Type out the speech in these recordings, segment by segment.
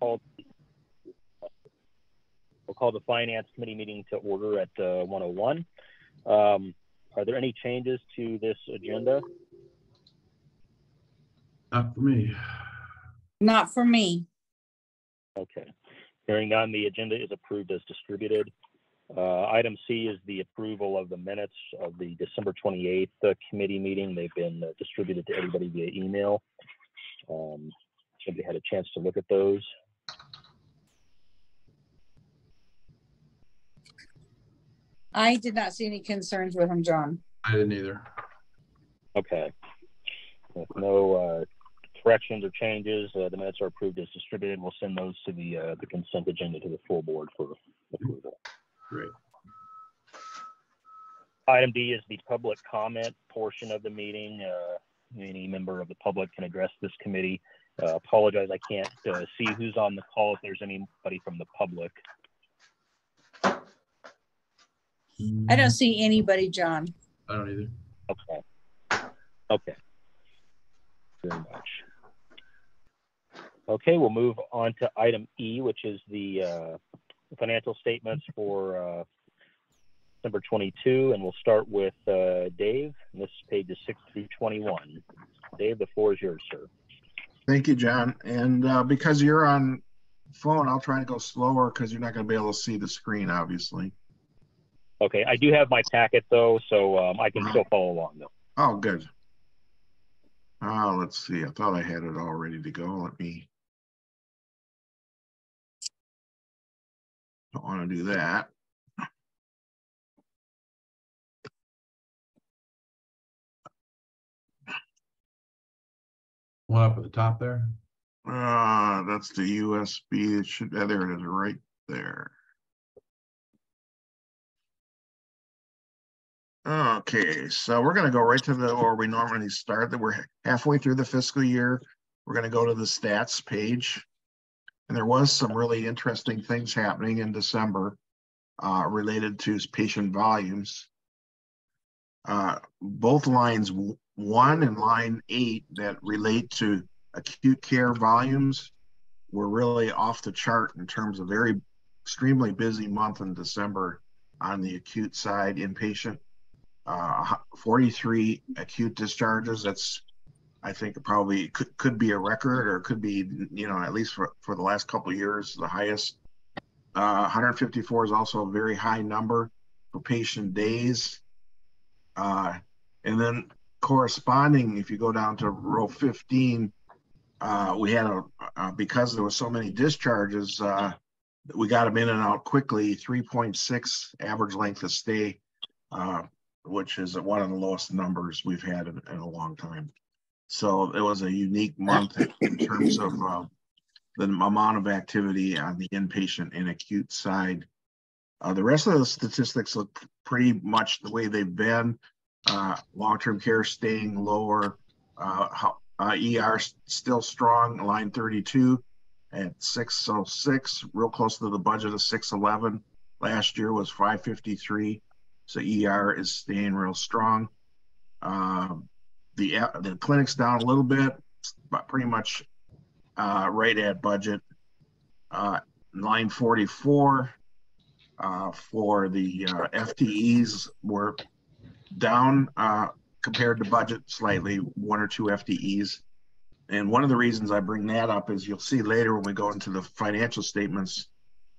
we'll call the Finance Committee meeting to order at 1:01. Are there any changes to this agenda? Not for me. Not for me. Okay. Hearing none, the agenda is approved as distributed. Item C is the approval of the minutes of the December 28th committee meeting. They've been distributed to everybody via email. Somebody had a chance to look at those. I did not see any concerns with them, John. I didn't either. Okay. With no corrections or changes, the minutes are approved as distributed. We'll send those to the consent agenda to the full board for approval. Great. Item D is the public comment portion of the meeting. Any member of the public can address this committee. Apologize, I can't see who's on the call if there's anybody from the public. I don't see anybody, John. I don't either. Okay. Okay. Very much. Okay, we'll move on to item E, which is the financial statements for December 22, and we'll start with Dave. And this page is 6 through 21. Dave, the floor is yours, sir. Thank you, John. And because you're on phone, I'll try to go slower because you're not going to be able to see the screen, obviously. Okay, I do have my packet though, so I can still follow along though. Oh, good. Let's see. I thought I had it all ready to go. Let me. Don't want to do that. One up at the top there. That's the USB. It should. There it is, right there. Okay, so we're going to go right to where we normally start. That we're halfway through the fiscal year. We're going to go to the stats page, and there was some really interesting things happening in December related to patient volumes. Both lines 1 and line 8 that relate to acute care volumes were really off the chart in terms of extremely busy month in December on the acute side, inpatient. 43 acute discharges. That's, I think, probably could be a record, or could be, at least for the last couple of years, the highest. 154 is also a very high number for patient days. And then corresponding, if you go down to row 15, we had because there were so many discharges, we got them in and out quickly. 3.6 average length of stay, which is one of the lowest numbers we've had in a long time. So it was a unique month in terms of the amount of activity on the inpatient and acute side. The rest of the statistics look pretty much the way they've been. Long-term care staying lower. ER still strong, line 32 at 606, real close to the budget of 611. Last year was 553. So ER is staying real strong. The clinic's down a little bit, but pretty much right at budget. Line 44 for the FTEs were down compared to budget slightly, 1 or 2 FTEs. And one of the reasons I bring that up is you'll see later when we go into the financial statements,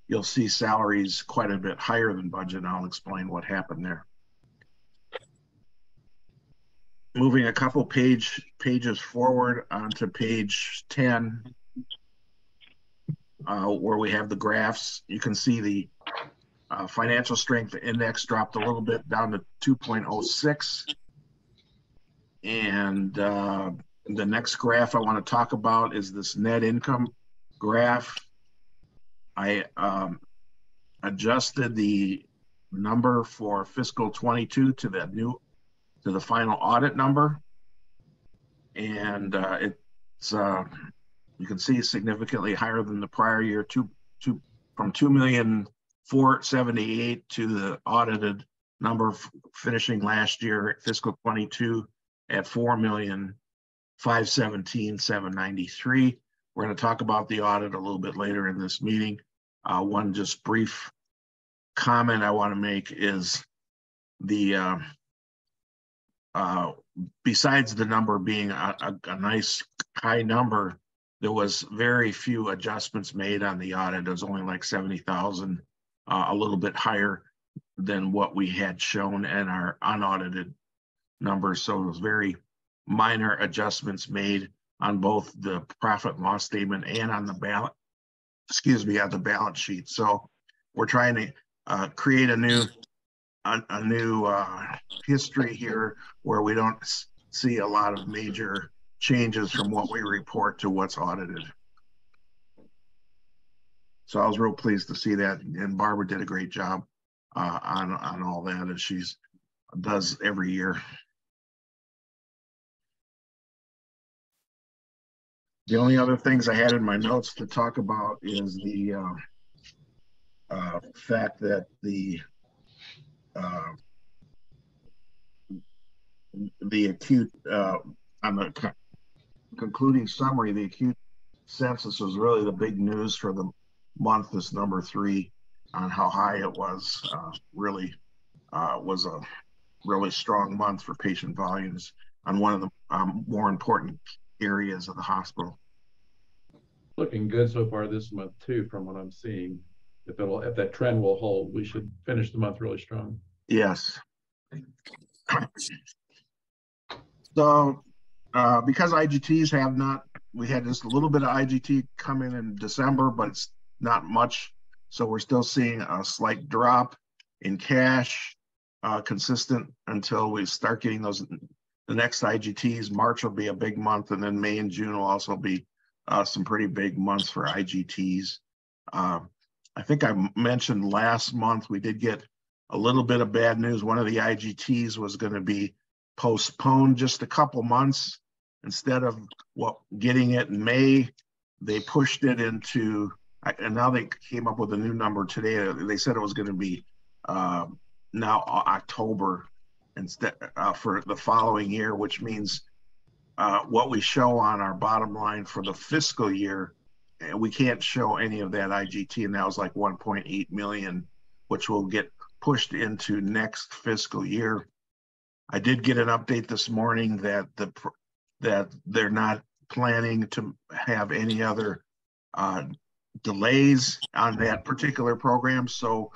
you'll see salaries quite a bit higher than budget. I'll explain what happened there. Moving a couple pages forward onto page 10, where we have the graphs, you can see the financial strength index dropped a little bit down to 2.06. And the next graph I want to talk about is this net income graph. I adjusted the number for fiscal 22 to the final audit number, and it's you can see significantly higher than the prior year, from 2,478,000 to the audited number finishing last year, fiscal 22, at 4,517,793. We're going to talk about the audit a little bit later in this meeting. One just brief comment I want to make is the besides the number being a nice high number, there was very few adjustments made on the audit. It was only like 70,000, a little bit higher than what we had shown in our unaudited numbers. So it was very minor adjustments made on both the profit and loss statement and on the balance, on the balance sheet. So we're trying to create a new history here where we don't see a lot of major changes from what we report to what's audited. So I was real pleased to see that, and Barbara did a great job on all that, as she does every year. The only other things I had in my notes to talk about is the fact that the acute on the concluding summary, the acute census was really the big news for the month. This number 3 on how high it was really was a really strong month for patient volumes on one of the more important areas of the hospital. Looking good so far this month too, from what I'm seeing. If that trend will hold, we should finish the month really strong. Yes. So because IGTs have not, we had just a little bit of IGT come in December, but it's not much. So we're still seeing a slight drop in cash, consistent until we start getting those, the next IGTs. March will be a big month, and then May and June will also be some pretty big months for IGTs. I think I mentioned last month we did get a little bit of bad news. One of the IGTs was going to be postponed just a couple months. Instead of getting it in May, they pushed it into, and now they came up with a new number today. They said it was going to be now October instead for the following year, which means what we show on our bottom line for the fiscal year, we can't show any of that IGT, and that was like 1.8 million, which will get pushed into next fiscal year. I did get an update this morning that that they're not planning to have any other delays on that particular program. So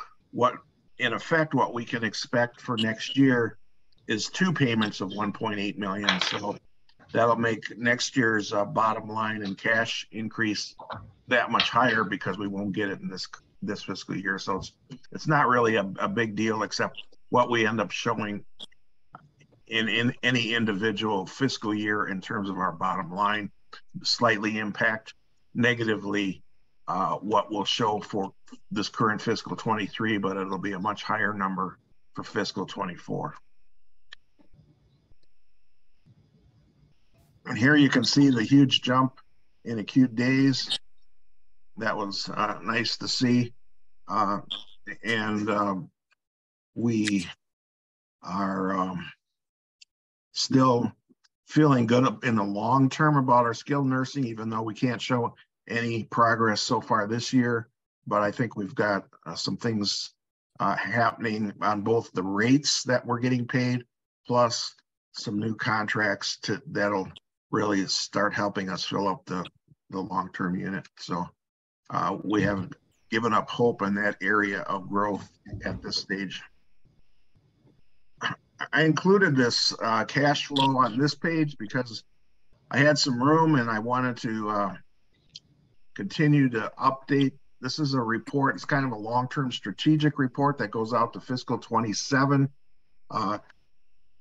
in effect, what we can expect for next year is 2 payments of 1.8 million. So that'll make next year's bottom line and cash increase that much higher because we won't get it in this fiscal year. So it's not really a big deal, except what we end up showing in any individual fiscal year in terms of our bottom line slightly impact negatively what we'll show for this current fiscal 23, but it'll be a much higher number for fiscal 24. And here you can see the huge jump in acute days. That was nice to see. We are still feeling good in the long term about our skilled nursing, even though we can't show any progress so far this year. But I think we've got some things happening on both the rates that we're getting paid, plus some new contracts that'll really start helping us fill up the long-term unit. So we haven't given up hope in that area of growth at this stage. I included this cash flow on this page because I had some room and I wanted to continue to update. This is a report. It's kind of a long-term strategic report that goes out to fiscal 27.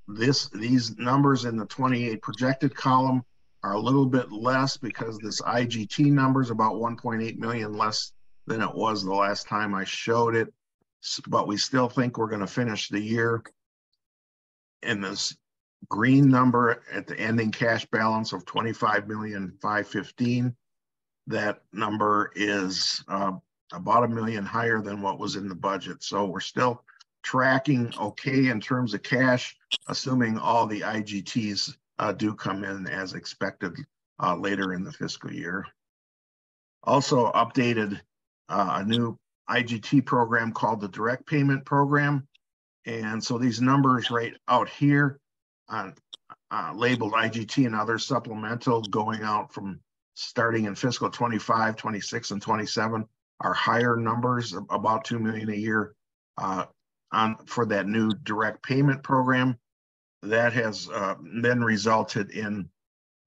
These numbers in the 28 projected column are a little bit less because this IGT number is about 1.8 million less than it was the last time I showed it. But we still think we're going to finish the year in this green number at the ending cash balance of 25,515,000. That number is about $1 million higher than what was in the budget. So we're still tracking okay in terms of cash, assuming all the IGTs do come in as expected later in the fiscal year. Also updated a new IGT program called the Direct Payment Program. And so these numbers right out here on labeled IGT and other supplemental going out from starting in fiscal 25, 26, and 27 are higher numbers, about 2 million a year for that new direct payment program. That has then resulted in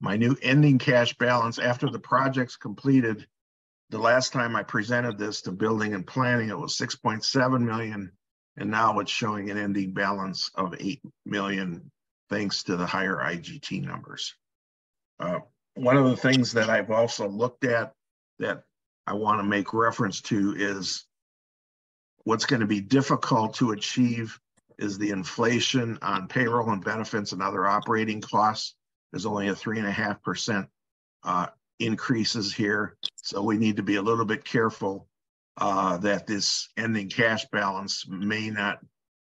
my new ending cash balance after the project's completed. The last time I presented this to building and planning, it was 6.7 million, and now it's showing an ending balance of 8 million thanks to the higher IGT numbers. One of the things that I've also looked at that I want to make reference to is what's going to be difficult to achieve is the inflation on payroll and benefits and other operating costs. There's only a 3.5% increases here. So we need to be a little bit careful that this ending cash balance may not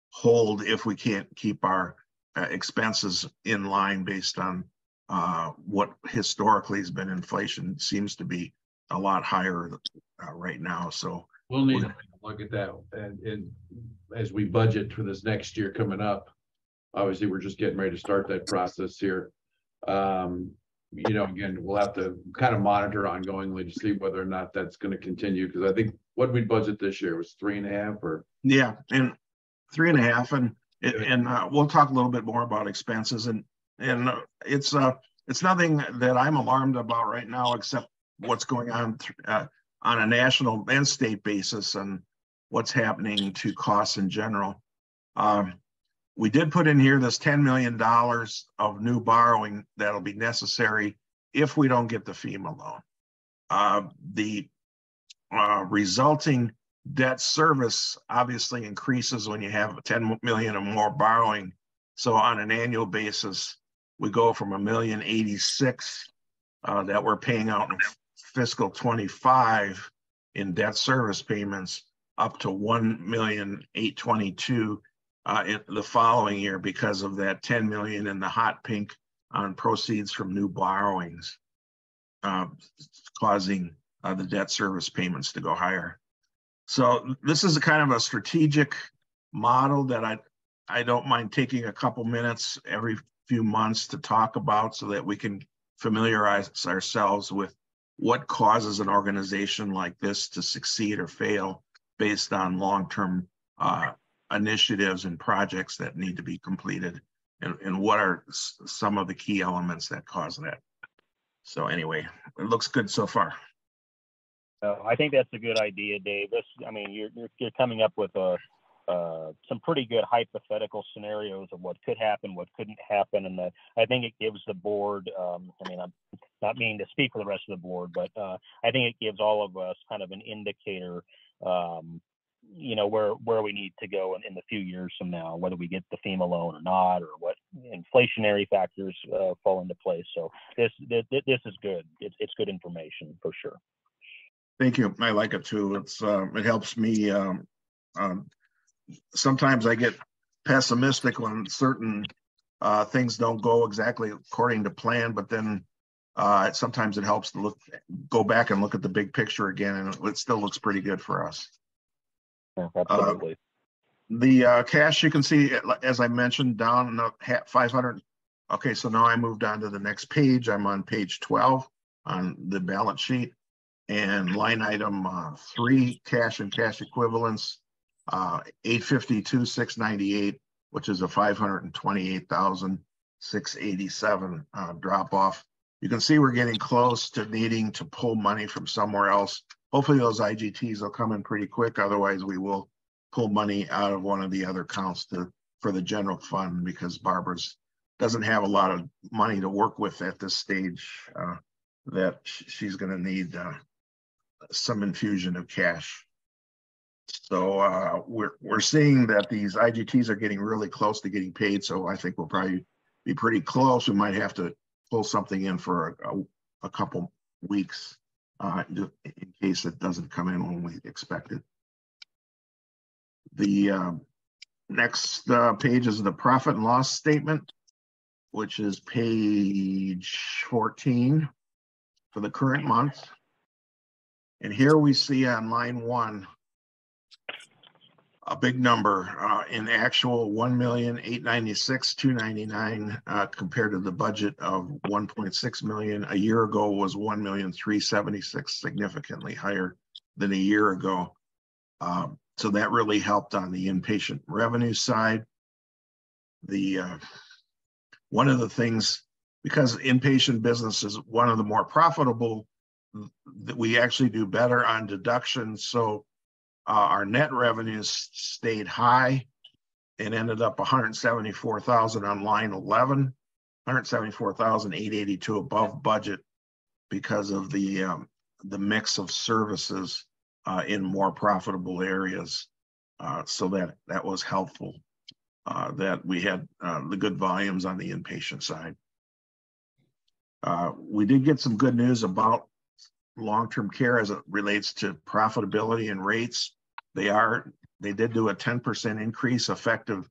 hold if we can't keep our expenses in line based on what historically has been inflation. Seems to be a lot higher right now. So we'll need to look at that. And as we budget for this next year coming up, obviously we're just getting ready to start that process here. You know, again, we'll have to kind of monitor ongoingly to see whether or not that's going to continue. Because I think what we budget this year was 3.5 or yeah, and 3.5, and we'll talk a little bit more about expenses, and it's nothing that I'm alarmed about right now, except what's going on a national and state basis and what's happening to costs in general. We did put in here this $10 million of new borrowing that'll be necessary if we don't get the FEMA loan. The resulting debt service obviously increases when you have 10 million or more borrowing. So on an annual basis, we go from $1,086,000 that we're paying out in fiscal 25 in debt service payments up to $1,822,000 in the following year because of that 10 million in the hot pink on proceeds from new borrowings, causing the debt service payments to go higher. So this is a kind of a strategic model that I don't mind taking a couple minutes every few months to talk about so that we can familiarize ourselves with what causes an organization like this to succeed or fail based on long-term initiatives and projects that need to be completed, and what are some of the key elements that cause that. So anyway, it looks good so far. I think that's a good idea, Dave. I mean, you're coming up with some pretty good hypothetical scenarios of what could happen, what couldn't happen, and I think it gives the board. I mean, I'm not meaning to speak for the rest of the board, but I think it gives all of us kind of an indicator. You know, where we need to go in the few years from now, whether we get the FEMA loan or not, or what inflationary factors fall into place. So this is good. It's good information for sure. Thank you. I like it too. It helps me. Sometimes I get pessimistic when certain things don't go exactly according to plan, but then sometimes it helps to go back and look at the big picture again, and it still looks pretty good for us. Absolutely. The cash, you can see, as I mentioned, down 500. Okay, so now I moved on to the next page. I'm on page 12 on the balance sheet, and line item 3, cash and cash equivalents, 852,698, which is a 528,687 drop off. You can see we're getting close to needing to pull money from somewhere else. Hopefully those IGTs will come in pretty quick. Otherwise, we will pull money out of one of the other accounts for the general fund, because Barbara's doesn't have a lot of money to work with at this stage, that she's going to need some infusion of cash. So we're seeing that these IGTs are getting really close to getting paid. So I think we'll probably be pretty close. We might have to pull something in for a couple weeks in case it doesn't come in when we expect it. The next page is the profit and loss statement, which is page 14 for the current month. And here we see on line 1, a big number in actual 1,896,299 compared to the budget of 1.6 million. A year ago was 1,376,000, significantly higher than a year ago. So that really helped on the inpatient revenue side. One of the things, because inpatient business is one of the more profitable, that we actually do better on deductions. So our net revenues stayed high and ended up 174,000 on line 11, 174,882 above budget because of the mix of services in more profitable areas. So that was helpful, that we had the good volumes on the inpatient side. We did get some good news about long-term care as it relates to profitability and rates. They did do a 10% increase effective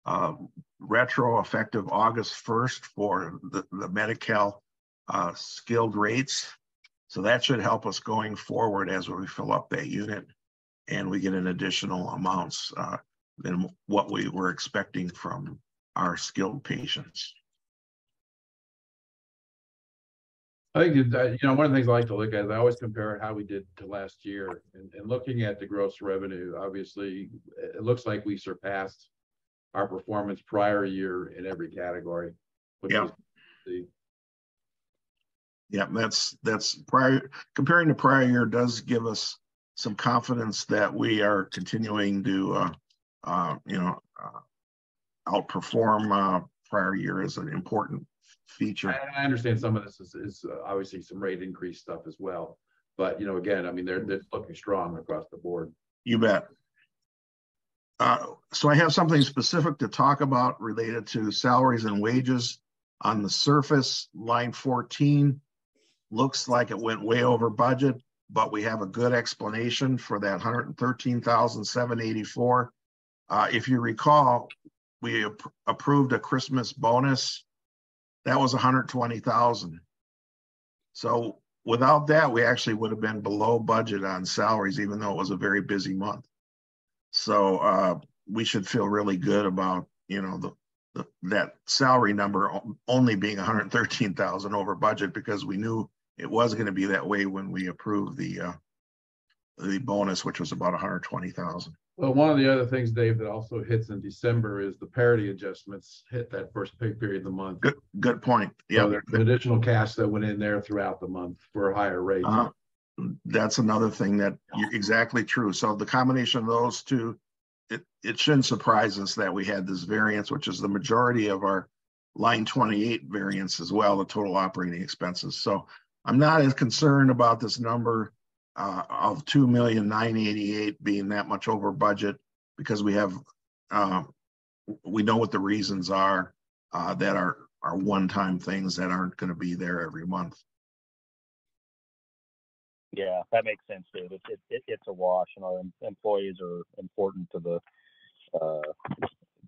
effective August 1st for the Medi-Cal skilled rates. So that should help us going forward as we fill up that unit and we get an additional amounts than what we were expecting from our skilled patients. I think that, one of the things I like to look at is I always compare how we did to last year, and looking at the gross revenue. Obviously, it looks like we surpassed our performance prior year in every category. Yeah. Yeah, that's prior. Comparing to prior year does give us some confidence that we are continuing to, outperform prior year is an important feature. I understand some of this is obviously some rate increase stuff as well, but again, I mean, they're looking strong across the board. You bet. So I have something specific to talk about related to salaries and wages. On the surface, line 14 looks like it went way over budget, but we have a good explanation for that 113,784. If you recall, we approved a Christmas bonus. That was 120,000. So without that, we actually would have been below budget on salaries, even though it was a very busy month. So we should feel really good about, that salary number only being 113,000 over budget, because we knew it was going to be that way when we approved the bonus, which was about 120,000. Well, one of the other things, Dave, that also hits in December is the parity adjustments hit that first pay period of the month. Good point. Yeah, so there's additional cash that went in there throughout the month for a higher rate. That's another thing that you're exactly true. So the combination of those two, it shouldn't surprise us that we had this variance, which is the majority of our line 28 variance as well, the total operating expenses. So I'm not as concerned about this number of 2,988,000 being that much over budget, because we have we know what the reasons are that are one-time things that aren't going to be there every month. Yeah, that makes sense, David. It's a wash, and our employees are important to the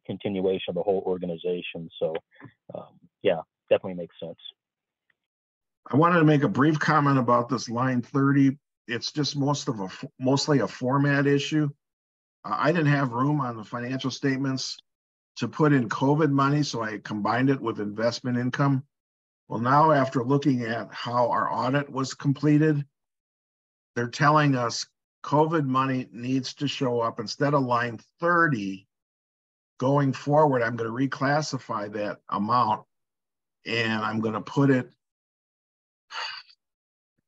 continuation of the whole organization. So, yeah, definitely makes sense. I wanted to make a brief comment about this line 30. It's just mostly a format issue. I didn't have room on the financial statements to put in COVID money, so I combined it with investment income. Well, now after looking at how our audit was completed, they're telling us COVID money needs to show up instead of line 30. Going forward, I'm going to reclassify that amount, and I'm going to put it,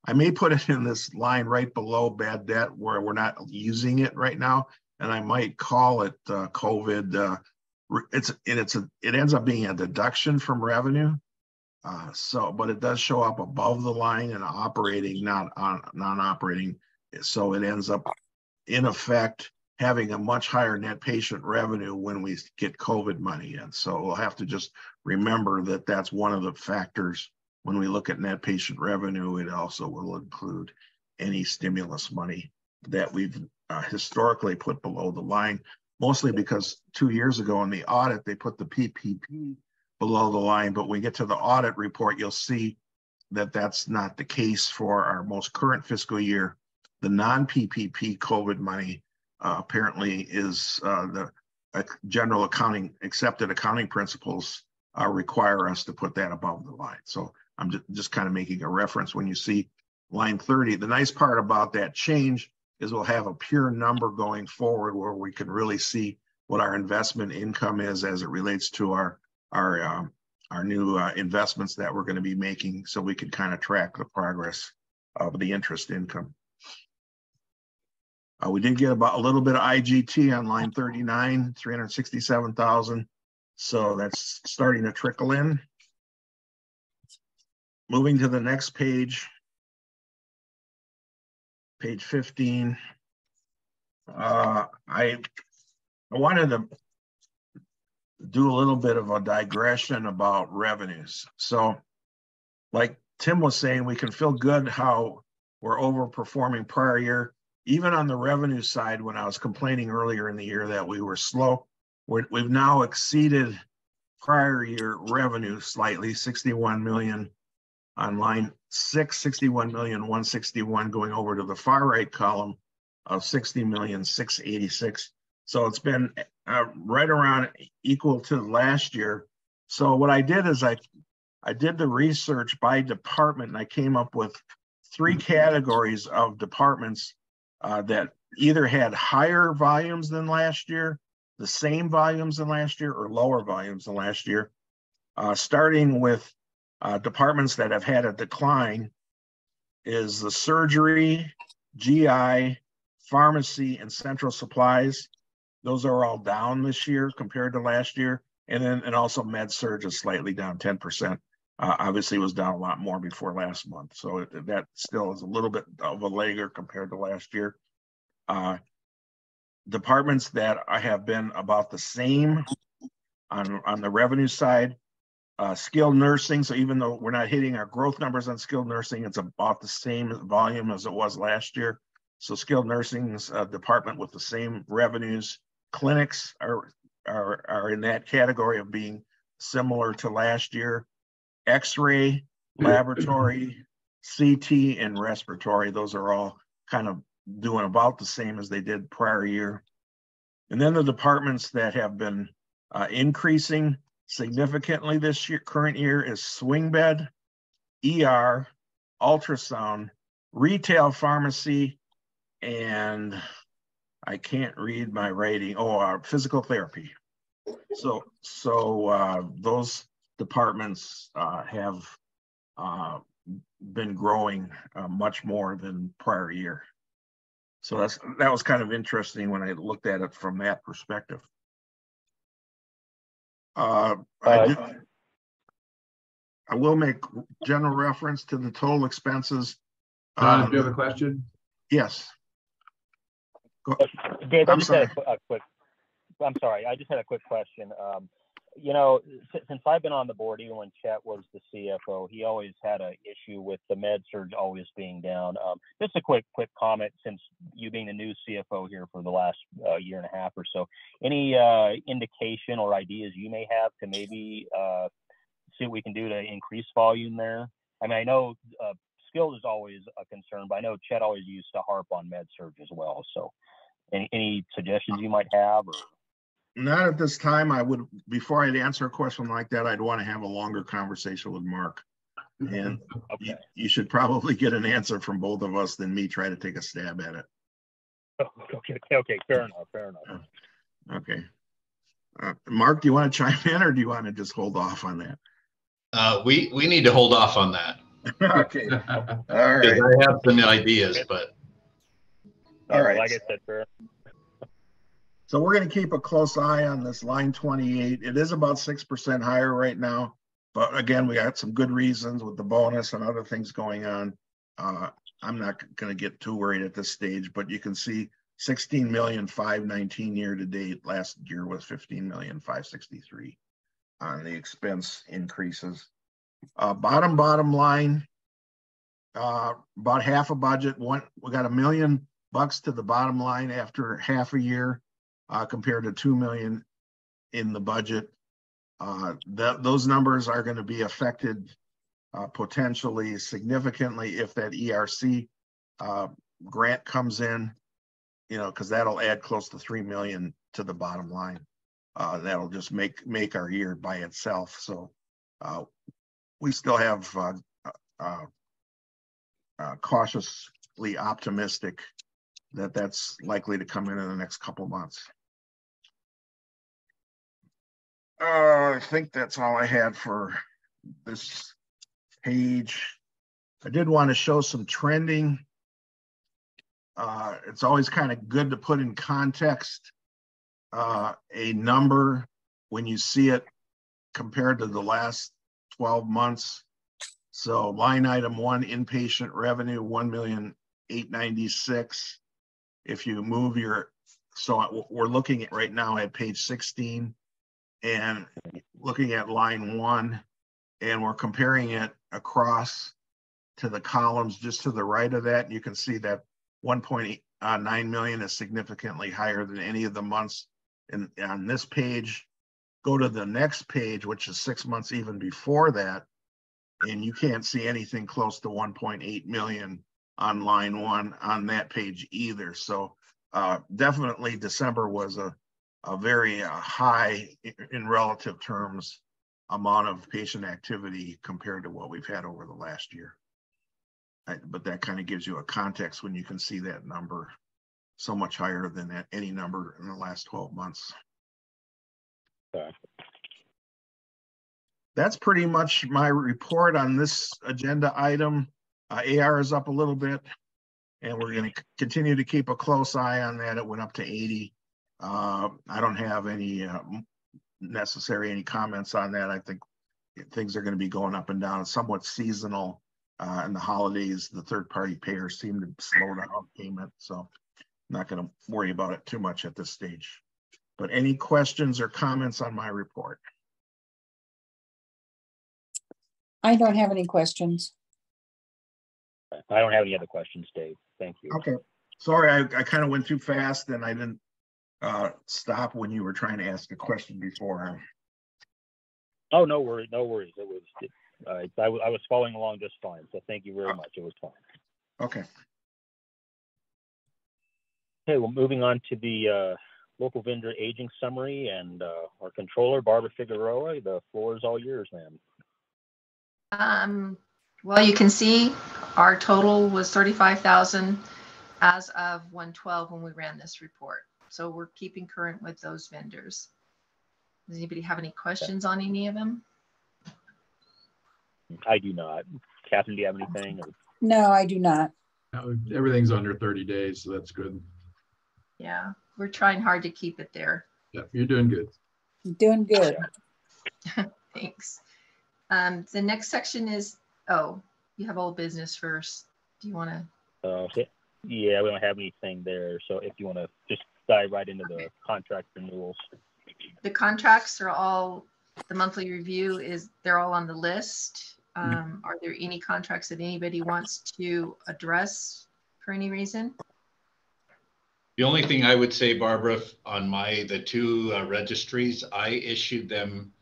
I may put it in this line right below bad debt where we're not using it right now, and I might call it COVID. It ends up being a deduction from revenue. But it does show up above the line in operating, not on non-operating. So it ends up, in effect, having a much higher net patient revenue when we get COVID money in. So we'll have to just remember that that's one of the factors when we look at net patient revenue. It also will include any stimulus money that we've historically put below the line, mostly because 2 years ago in the audit, they put the PPP below the line, but when we get to the audit report, you'll see that that's not the case for our most current fiscal year. the non-PPP COVID money apparently is the general accounting, accepted accounting principles require us to put that above the line. So I'm just kind of making a reference when you see line 30. The nice part about that change is we'll have a pure number going forward where we can really see what our investment income is as it relates to our new investments that we're going to be making, so we can kind of track the progress of the interest income. We did get about a little bit of IGT on line 39, 367,000. So that's starting to trickle in. Moving to the next page, page 15. I wanted to do a little bit of a digression about revenues. So like Tim was saying, we can feel good how we're overperforming prior year. Even on the revenue side, when I was complaining earlier in the year that we were slow, we've now exceeded prior year revenue slightly, 61 million on line 6, 61,161, going over to the far right column of 60,686. So it's been right around equal to last year. So what I did is I did the research by department, and I came up with 3 categories of departments that either had higher volumes than last year, the same volumes than last year, or lower volumes than last year. Starting with departments that have had a decline is the surgery, GI, pharmacy, and central supplies. Those are all down this year compared to last year. And also med surg is slightly down 10%. Obviously it was down a lot more before last month. So that still is a little bit of a lagger compared to last year. Departments that have been about the same on the revenue side, skilled nursing. So even though we're not hitting our growth numbers on skilled nursing, it's about the same volume as it was last year. So skilled nursing is a department with the same revenues. Clinics are in that category of being similar to last year. X-ray, laboratory, CT, and respiratory, those are all kind of doing about the same as they did prior year. And then the departments that have been increasing significantly this year, current year, is swing bed, ER, ultrasound, retail pharmacy, and I can't read my writing. Physical therapy. So those departments have been growing much more than prior year. So that was kind of interesting when I looked at it from that perspective. I will make general reference to the total expenses. Don, do you have a question? Yes. Dave, I just had a quick. I'm sorry. I just had a quick question. You know, since I've been on the board, even when Chet was the CFO, he always had an issue with the med surg always being down. Just a quick comment, since you being the new CFO here for the last year and a half or so, any indication or ideas you may have to maybe see what we can do to increase volume there? I mean, I know skilled is always a concern, but I know Chet always used to harp on med surg as well. So any suggestions you might have? Or? Not at this time. I would, before I'd answer a question like that, I'd want to have a longer conversation with Mark. And okay. you should probably get an answer from both of us than me try to take a stab at it. Okay, fair enough. Okay. Mark, do you want to chime in, or do you want to just hold off on that? We need to hold off on that. Okay. All right. I have some ideas, but. All right. Like I said, fair. So we're going to keep a close eye on this line 28. It is about 6% higher right now, but again, we got some good reasons with the bonus and other things going on. I'm not going to get too worried at this stage, but you can see 16,519,000 year to date. Last year was 15,563,000 on the expense increases. Bottom line, about half a budget. We got $1 million to the bottom line after half a year. Compared to 2 million in the budget. Those numbers are going to be affected potentially significantly if that ERC grant comes in, you know, because that'll add close to 3 million to the bottom line. That'll just make our year by itself. So we still have cautiously optimistic that that's likely to come in the next couple of months. I think that's all I had for this page. I did want to show some trending. It's always kind of good to put in context a number when you see it compared to the last 12 months. So line item 1, inpatient revenue, 1,896,000. If you move your, so we're looking at right now at page 16 and looking at line 1, and we're comparing it across to the columns just to the right of that. You can see that 1.9 million is significantly higher than any of the months on this page. Go to the next page, which is 6 months even before that, and you can't see anything close to 1.8 million on line 1 on that page either. So definitely December was a very high in relative terms amount of patient activity compared to what we've had over the last year. But that kind of gives you a context when you can see that number so much higher than any number in the last 12 months. Okay. That's pretty much my report on this agenda item. AR is up a little bit, and we're going to continue to keep a close eye on that. It went up to 80. I don't have any any comments on that. I think things are going to be going up and down. It's somewhat seasonal. And the holidays, the third-party payers seem to slow down payment, so I'm not going to worry about it too much at this stage. But any questions or comments on my report? I don't have any questions. I don't have any other questions, Dave. Thank you. Okay. Sorry, I kind of went too fast and I didn't stop when you were trying to ask a question before. Oh, no worries. No worries. It was. I was following along just fine. So thank you very much. It was fine. Okay. Okay. Well, moving on to the local vendor aging summary, and our controller, Barbara Figueroa. The floor is all yours, ma'am. Well, you can see our total was 35,000 as of 1/12 when we ran this report. So we're keeping current with those vendors. Does anybody have any questions on any of them? I do not. Catherine, do you have anything? No, I do not. Everything's under 30 days, so that's good. Yeah, we're trying hard to keep it there. Yeah, you're doing good. Doing good. Thanks. The next section is, oh, you have old business first. Do you want to? Yeah, we don't have anything there. So if you want to just dive right into the contract renewals. The contracts are all, the monthly review is, they're all on the list. Are there any contracts that anybody wants to address for any reason? The only thing I would say, Barbara, on the two registries, I issued them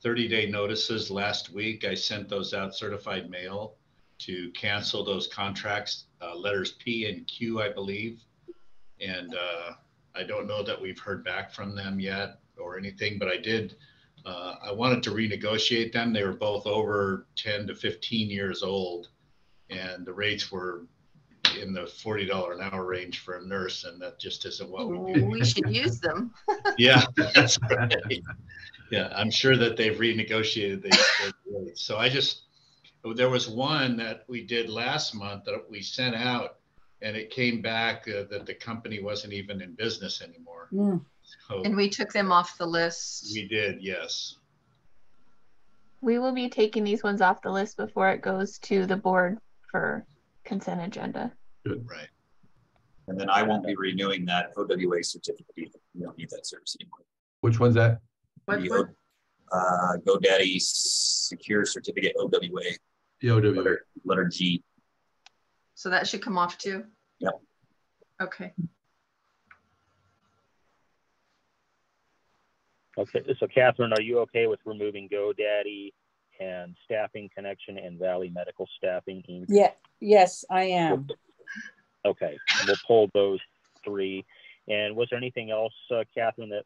30-day notices last week. I sent those out certified mail to cancel those contracts, letters P and Q, I believe. And I don't know that we've heard back from them yet or anything, but I did. I wanted to renegotiate them. They were both over 10 to 15 years old, and the rates were in the $40 an hour range for a nurse, and that just isn't what we do. We should use them. Yeah, that's right. Yeah, I'm sure that they've renegotiated these rates. So there was one that we did last month that we sent out, and it came back that the company wasn't even in business anymore. Mm. So And we took them off the list. we did, yes. We will be taking these ones off the list before it goes to the board for consent agenda. Good. Right. And then I won't be renewing that OWA certificate either. We don't need that service anymore. Which one's that? What? GoDaddy Secure Certificate OWA. The OWA. Letter G. So that should come off too? Yep. Okay. Okay, so Catherine, are you okay with removing GoDaddy and Staffing Connection and Valley Medical Staffing Inc.? Yeah, yes, I am. Okay, we'll pull those three. And was there anything else, Catherine, that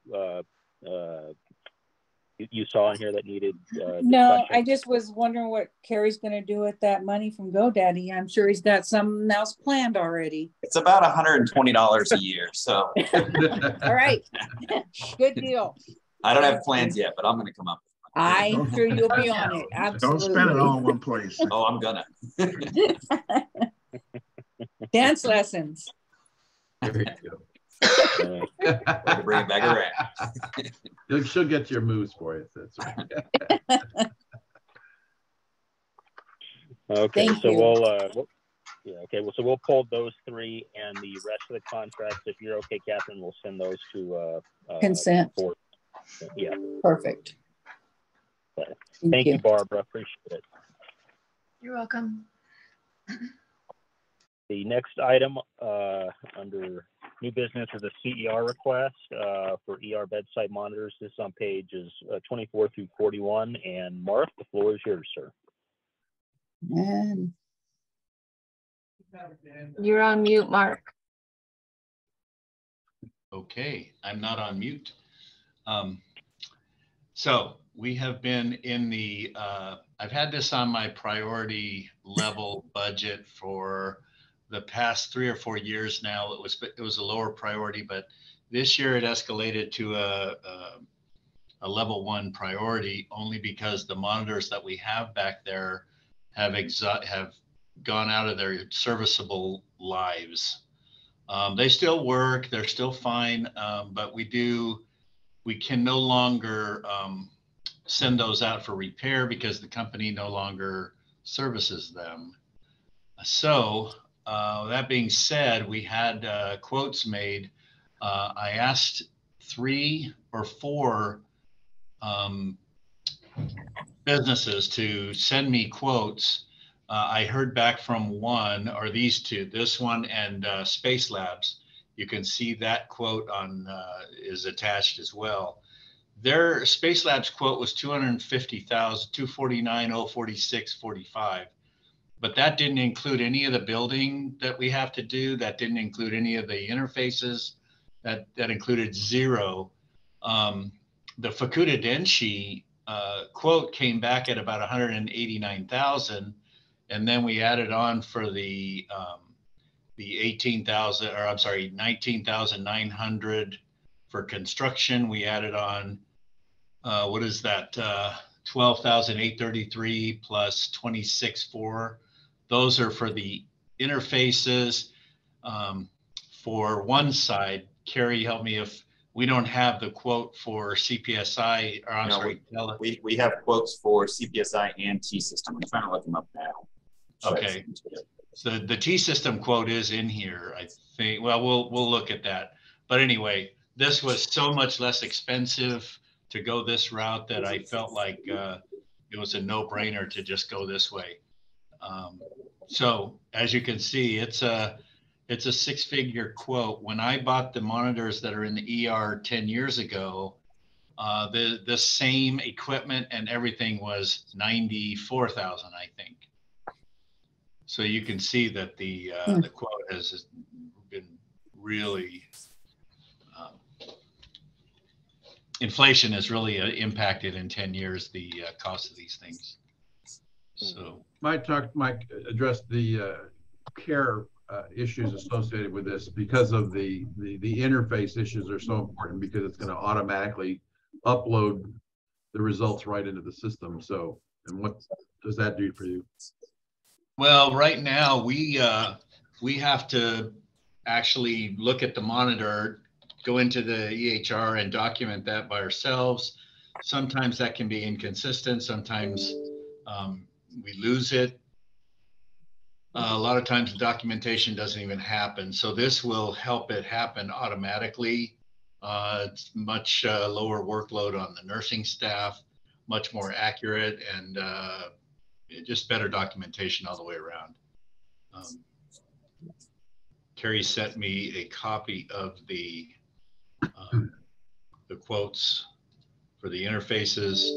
you saw in here that needed No, discussion? I just was wondering what Carrie's gonna do with that money from GoDaddy. I'm sure he's got something else planned already. It's about $120 a year. So All right, good deal. I don't have plans yet, but I'm going to come up. I'm sure you'll be on it. Don't spend it all in one place. Oh, I'm gonna. Dance lessons. There you go. Way to bring it back around. She'll get your moves for you. That's right. Okay, Thank so you. we'll pull those three, and the rest of the contracts, if you're okay, Catherine, we'll send those to Consent. board. Yeah. Perfect. Thank you, Barbara. Appreciate it. You're welcome. The next item under new business is a CER request for ER bedside monitors. This is on pages 24 through 41. And Mark, the floor is yours, sir. And You're on mute, Mark. Okay, I'm not on mute. So we have been in the, I've had this on my priority level budget for the past 3 or 4 years now. It was a lower priority, but this year it escalated to a level 1 priority, only because the monitors that we have back there have gone out of their serviceable lives. They still work, they're still fine, but we can no longer send those out for repair because the company no longer services them. So that being said, we had quotes made. I asked 3 or 4 businesses to send me quotes. I heard back from one, or these two, this one and Space Labs. You can see that quote on is attached as well. Their Space Labs quote was $250,000, $249,046.45, but that didn't include any of the building that we have to do. That didn't include any of the interfaces. That included 0. The Fukuda Denshi quote came back at about $189,000, and then we added on for the 18,000, or I'm sorry, 19,900 for construction. We added on what is that? 12,833 plus 26,400. Those are for the interfaces. For one side, Carrie, help me if we don't have the quote for CPSI, or I'm sorry. We have quotes for CPSI and T-System. I'm trying to look them up now. Okay. So the T-System quote is in here, I think. Well, we'll look at that. But anyway, this was so much less expensive to go this route that I felt like it was a no-brainer to just go this way. So as you can see, it's a 6-figure quote. When I bought the monitors that are in the ER 10 years ago, the same equipment and everything was $94,000, I think. So you can see that the quote has been really, inflation has really impacted in 10 years the cost of these things. So Mike addressed the care issues associated with this, because of the interface issues are so important, because it's going to automatically upload the results right into the system. So, and what does that do for you? well, right now we have to actually look at the monitor, go into the EHR and document that by ourselves. Sometimes that can be inconsistent. Sometimes we lose it. A lot of times the documentation doesn't even happen. So this will help it happen automatically. It's much lower workload on the nursing staff, much more accurate, and just better documentation all the way around. Carrie sent me a copy of the quotes for the interfaces.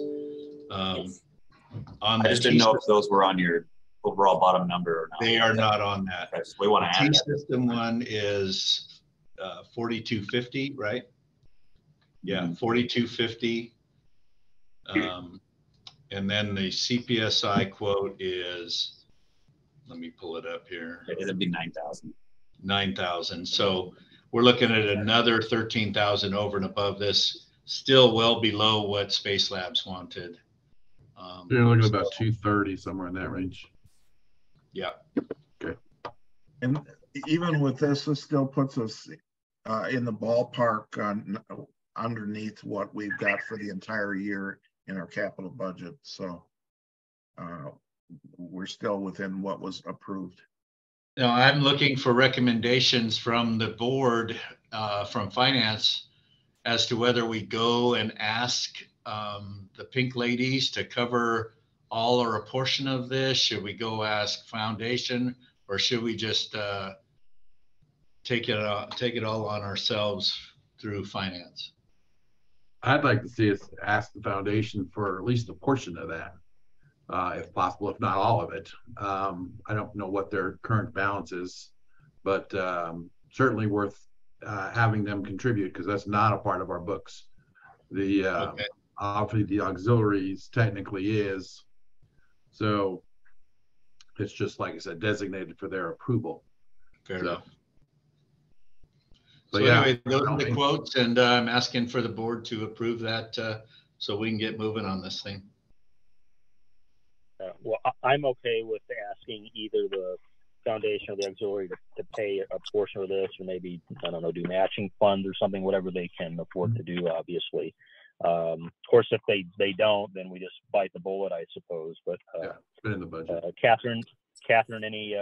I just didn't know if those were on your overall bottom number or not? They are not on that. Okay, so we want to add that. T-System one is 4250, right? Yeah, Mhm. 4250. And then the CPSI quote is, let me pull it up here. It'd be 9,000. 9,000. So we're looking at another 13,000 over and above this, still well below what Space Labs wanted. You're looking at about 230, somewhere in that range. Yeah. Okay. And even with this still puts us in the ballpark on underneath what we've got for the entire year in our capital budget. So we're still within what was approved. Now I'm looking for recommendations from the board, from finance, as to whether we go and ask the Pink Ladies to cover all or a portion of this. Should we go ask Foundation, or should we just take it all on ourselves through finance? I'd like to see us ask the foundation for at least a portion of that, if possible, if not all of it. I don't know what their current balance is, but certainly worth having them contribute, because that's not a part of our books. The Okay. obviously the auxiliaries technically is, so it's just, like I said, designated for their approval. Fair So, enough. but So yeah, anyway, those are the quotes, and I'm asking for the board to approve that so we can get moving on this thing. Well, I'm okay with asking either the foundation or the auxiliary to pay a portion of this, or maybe, I don't know, do matching funds or something, whatever they can afford to do, obviously. Of course, if they don't, then we just bite the bullet, I suppose. But yeah, it's been in the budget. Catherine, any?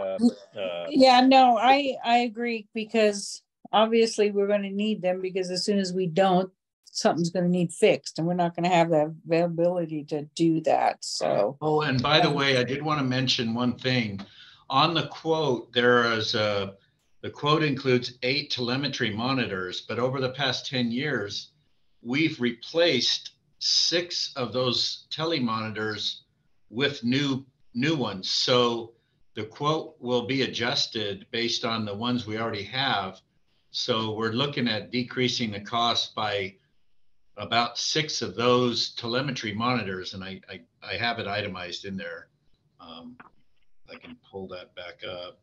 Yeah, no, I agree, because obviously we're going to need them, because as soon as we don't, something's going to need fixed, and we're not going to have the availability to do that. So. Oh, and by the way, I did want to mention one thing. On the quote, the quote includes 8 telemetry monitors, but over the past 10 years, we've replaced 6 of those telemonitors with new ones. So the quote will be adjusted based on the ones we already have. So we're looking at decreasing the cost by about 6 of those telemetry monitors, and I have it itemized in there. I can pull that back up.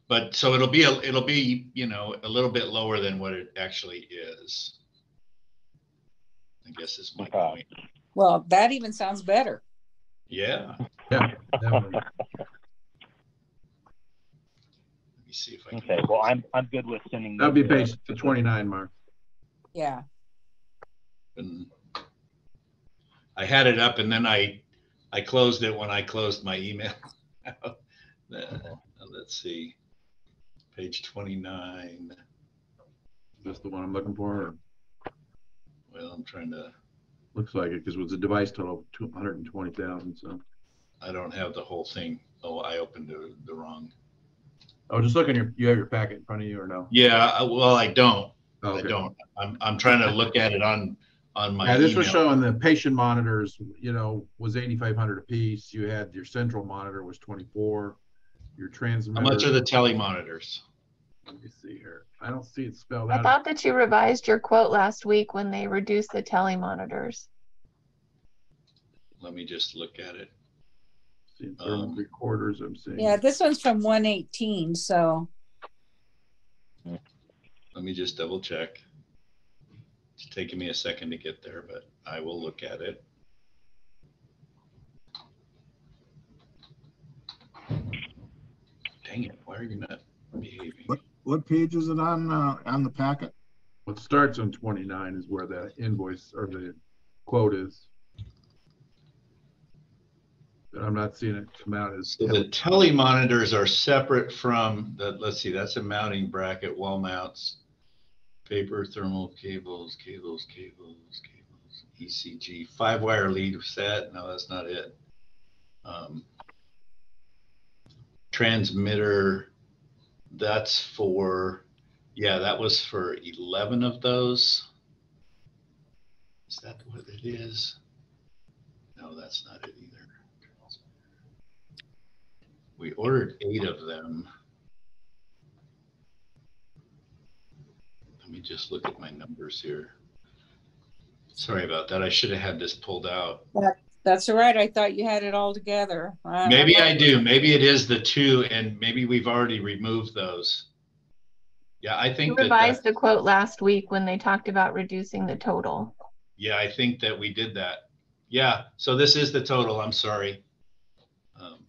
But so it'll be you know, a little bit lower than what it actually is, I guess is my point. Well, that even sounds better. Yeah. Yeah, definitely. Let me see if I can. Okay. Well, I'm good with sending. That'll be page 29, Mark. Yeah. And I had it up, and then I closed it when I closed my email. Let's see, page 29. That's the one I'm looking for. Or? Well, I'm trying to. Looks like it, because it was a device total of 220,000. So I don't have the whole thing. Oh, I opened the wrong. oh, just look in you have your packet in front of you, or no? Yeah, well, I don't. Oh, okay. I don't. I'm trying to look at it on my. Yeah, this email. was showing the patient monitors, you know, was 8,500 a piece. You had your central monitor was 24. Your transmitter. How much are the telemonitors? Let me see here. I don't see it spelled I out. thought that you revised your quote last week when they reduced the telemonitors. Let me just look at it. See thermal recorders. I'm seeing. Yeah, this one's from 118. So. Let me just double check. It's taking me a second to get there, but I will look at it. Dang it! Why are you not behaving? What page is it on the packet? What starts on 29 is where the invoice or the quote is. But I'm not seeing it come out as. So the telemonitors are separate from the. Let's see. That's a mounting bracket, wall mounts, paper, thermal cables, ECG, 5-wire lead set. No, that's not it. Transmitter, that's for, yeah, that was for 11 of those. Is that what it is? No, that's not it either. We ordered 8 of them. Let me just look at my numbers here. Sorry about that. I should have had this pulled out. That's all right. I thought you had it all together. Maybe I do. Maybe it is the 2, and maybe we've already removed those. Yeah, I You think that revised the quote last week when they talked about reducing the total. yeah, I think that we did that. Yeah, so this is the total. I'm sorry.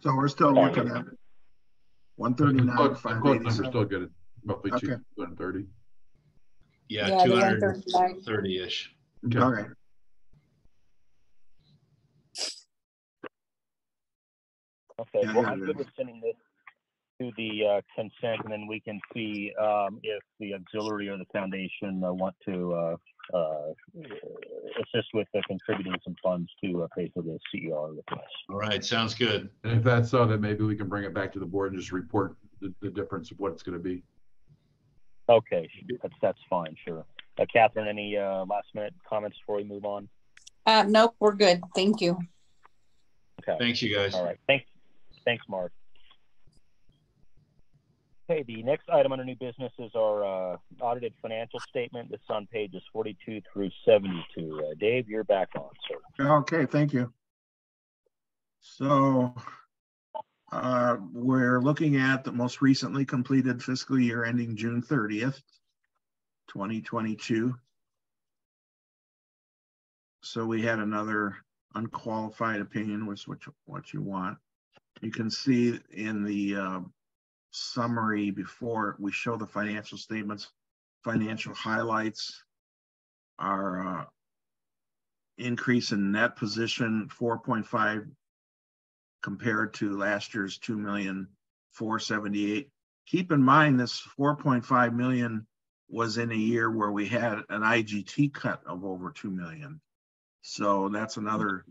So we're still looking at 139, The quote number's 587. still good, roughly Okay. 230. Yeah, Yeah, the 139. 230-ish. Okay. Okay. Okay, Yeah, well, yeah, I'm yeah. good with sending this to the consent, and then we can see if the auxiliary or the foundation want to assist with contributing some funds to pay for the CER request. All right, sounds good. And if that's so, then maybe we can bring it back to the board and just report the difference of what it's going to be. Okay, that's fine, sure. Catherine, any last minute comments before we move on? Nope, we're good. Thank you. Okay. Thanks, you guys. All right. Thanks, Mark. Okay, the next item under new business is our audited financial statement. This is on pages 42 through 72. Dave, you're back on, sir. Okay, thank you. So we're looking at the most recently completed fiscal year ending June 30th, 2022. So we had another unqualified opinion, which what you want. You can see in the summary before we show the financial statements, financial highlights are increase in net position 4.5 compared to last year's 2,478,000. Keep in mind this 4.5 million was in a year where we had an IGT cut of over 2 million. So that's another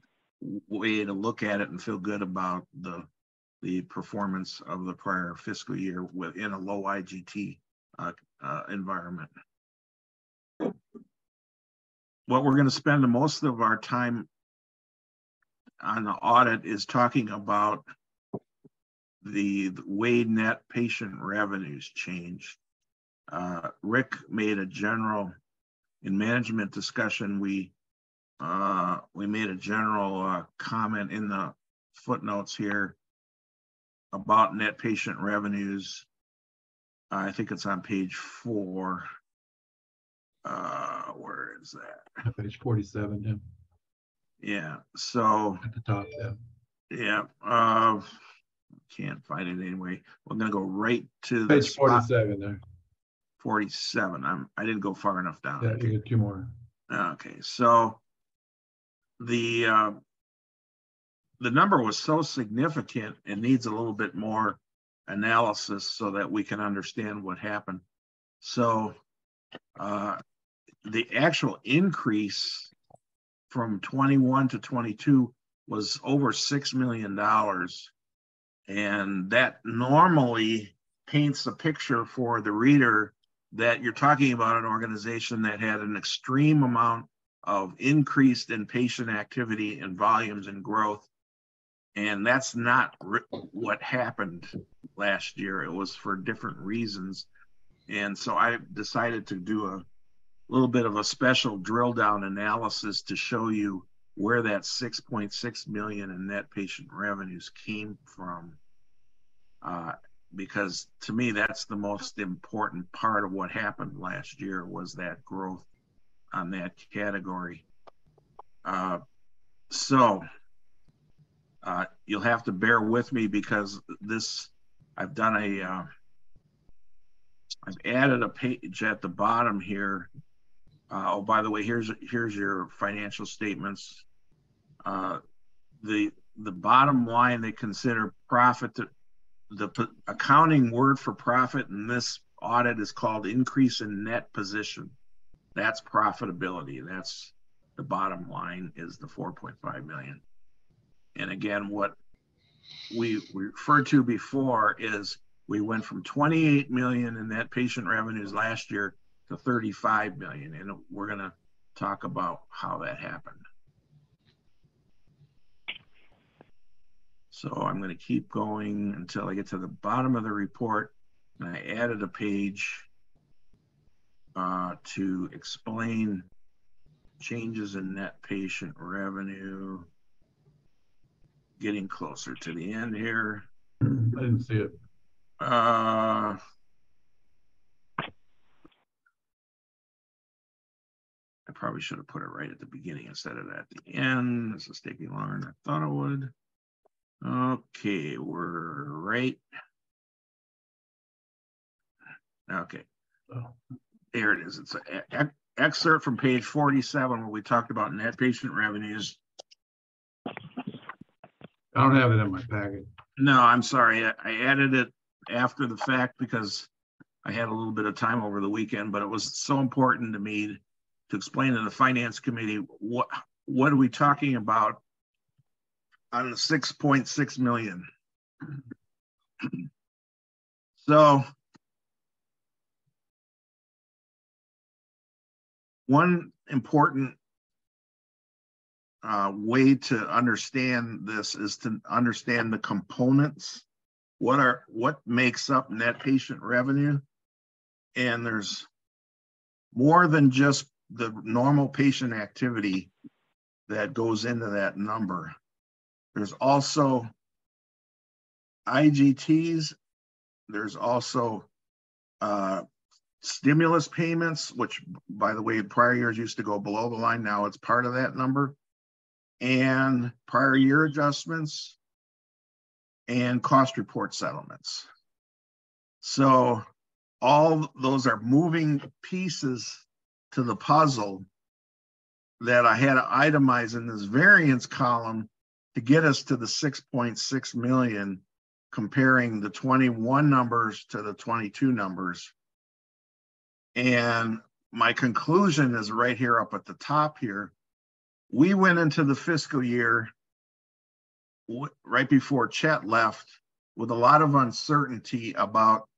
way to look at it and feel good about the performance of the prior fiscal year within a low IGT environment. What we're going to spend the most of our time on the audit is talking about the way net patient revenues change. Rick made a general, in management discussion, we made a general comment in the footnotes here about net patient revenues. I think it's on page 4. Where is that? Page 47, yeah. Yeah, so At the top, yeah. yeah, can't find it anyway. We're gonna go right to Page the spot. 47 there. 47. I didn't go far enough down. Yeah, Okay. you get 2 more. Okay, so the number was so significant, it needs a little bit more analysis so that we can understand what happened. So the actual increase from 21 to 22 was over $6 million. And that normally paints a picture for the reader that you're talking about an organization that had an extreme amount of increased in patient activity and volumes and growth. And that's not what happened last year. It was for different reasons. And so I decided to do a little bit of a special drill down analysis to show you where that 6.6 million in net patient revenues came from. Because to me, that's the most important part of what happened last year was that growth on that category. So you'll have to bear with me because this, I've added a page at the bottom here. Oh, by the way, here's your financial statements. The bottom line, they consider profit. The accounting word for profit in this audit is called increase in net position. That's profitability. That's the bottom line is the 4.5 million. And again, what we referred to before is we went from 28 million in net patient revenues last year to 35 million. And we're going to talk about how that happened. So I'm going to keep going until I get to the bottom of the report. And I added a page to explain changes in net patient revenue. Getting closer to the end here. I didn't see it. I probably should have put it right at the beginning instead of at the end. This is taking longer than I thought it would. Okay, we're right. Okay. Oh. There it is. It's an excerpt from page 47 where we talked about net patient revenues. I don't have it in my packet. No, I'm sorry. I added it after the fact because I had a little bit of time over the weekend, but it was so important to me to explain to the finance committee what are we talking about on the 6.6 million. So one important way to understand this is to understand the components. What makes up net patient revenue? And there's more than just the normal patient activity that goes into that number. There's also IGTs. There's also stimulus payments, which, by the way, in prior years used to go below the line. Now it's part of that number. And prior year adjustments and cost report settlements. So all those are moving pieces to the puzzle that I had to itemize in this variance column to get us to the 6.6 million, comparing the 21 numbers to the 22 numbers. And my conclusion is right here up at the top here. We went into the fiscal year right before Chet left with a lot of uncertainty about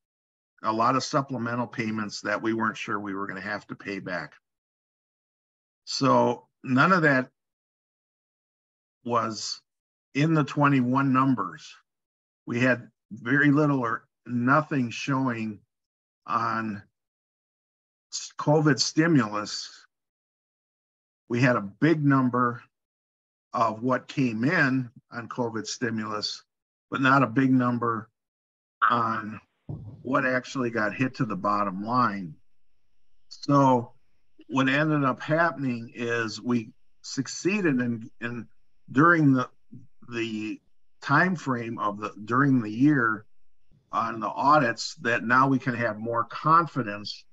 a lot of supplemental payments that we weren't sure we were going to have to pay back. So none of that was in the 21 numbers. We had very little or nothing showing on COVID stimulus. We had a big number of what came in on COVID stimulus, but not a big number on what actually got hit to the bottom line. So what ended up happening is we succeeded in during the time frame of during the year on the audits, that now we can have more confidence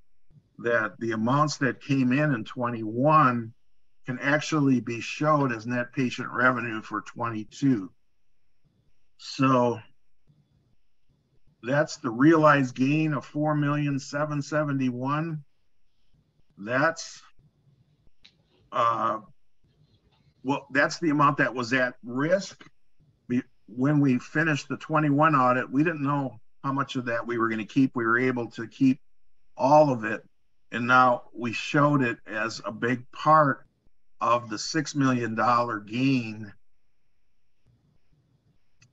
that the amounts that came in 21 can actually be showed as net patient revenue for 22. So that's the realized gain of 4,771,000. That's that's the amount that was at risk. When we finished the 21 audit, we didn't know how much of that we were going to keep. We were able to keep all of it, and now we showed it as a big part of the $6 million gain.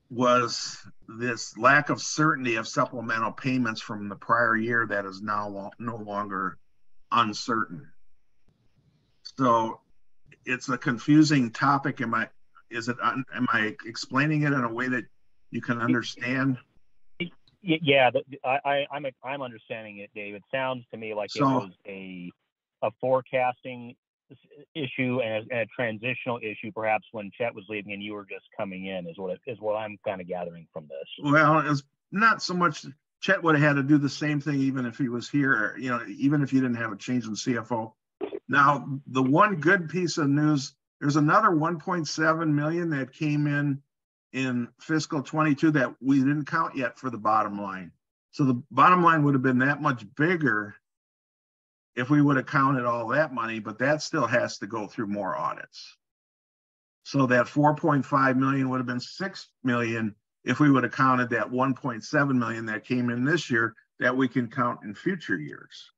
Was this lack of certainty of supplemental payments from the prior year that is now no longer uncertain. So it's a confusing topic. Am I explaining it in a way that you can understand? Yeah, I'm understanding it, Dave. It sounds to me like it was a forecasting issue and a transitional issue, perhaps when Chet was leaving and you were just coming in, is what I'm kind of gathering from this. Well, it's not so much. Chet would have had to do the same thing even if he was here, even if you didn't have a change in CFO. Now, the one good piece of news, there's another 1.7 million that came in fiscal 22 that we didn't count yet for the bottom line. So the bottom line would have been that much bigger if we would have counted all that money, but that still has to go through more audits. So that 4.5 million would have been 6 million if we would have counted that 1.7 million that came in this year that we can count in future years.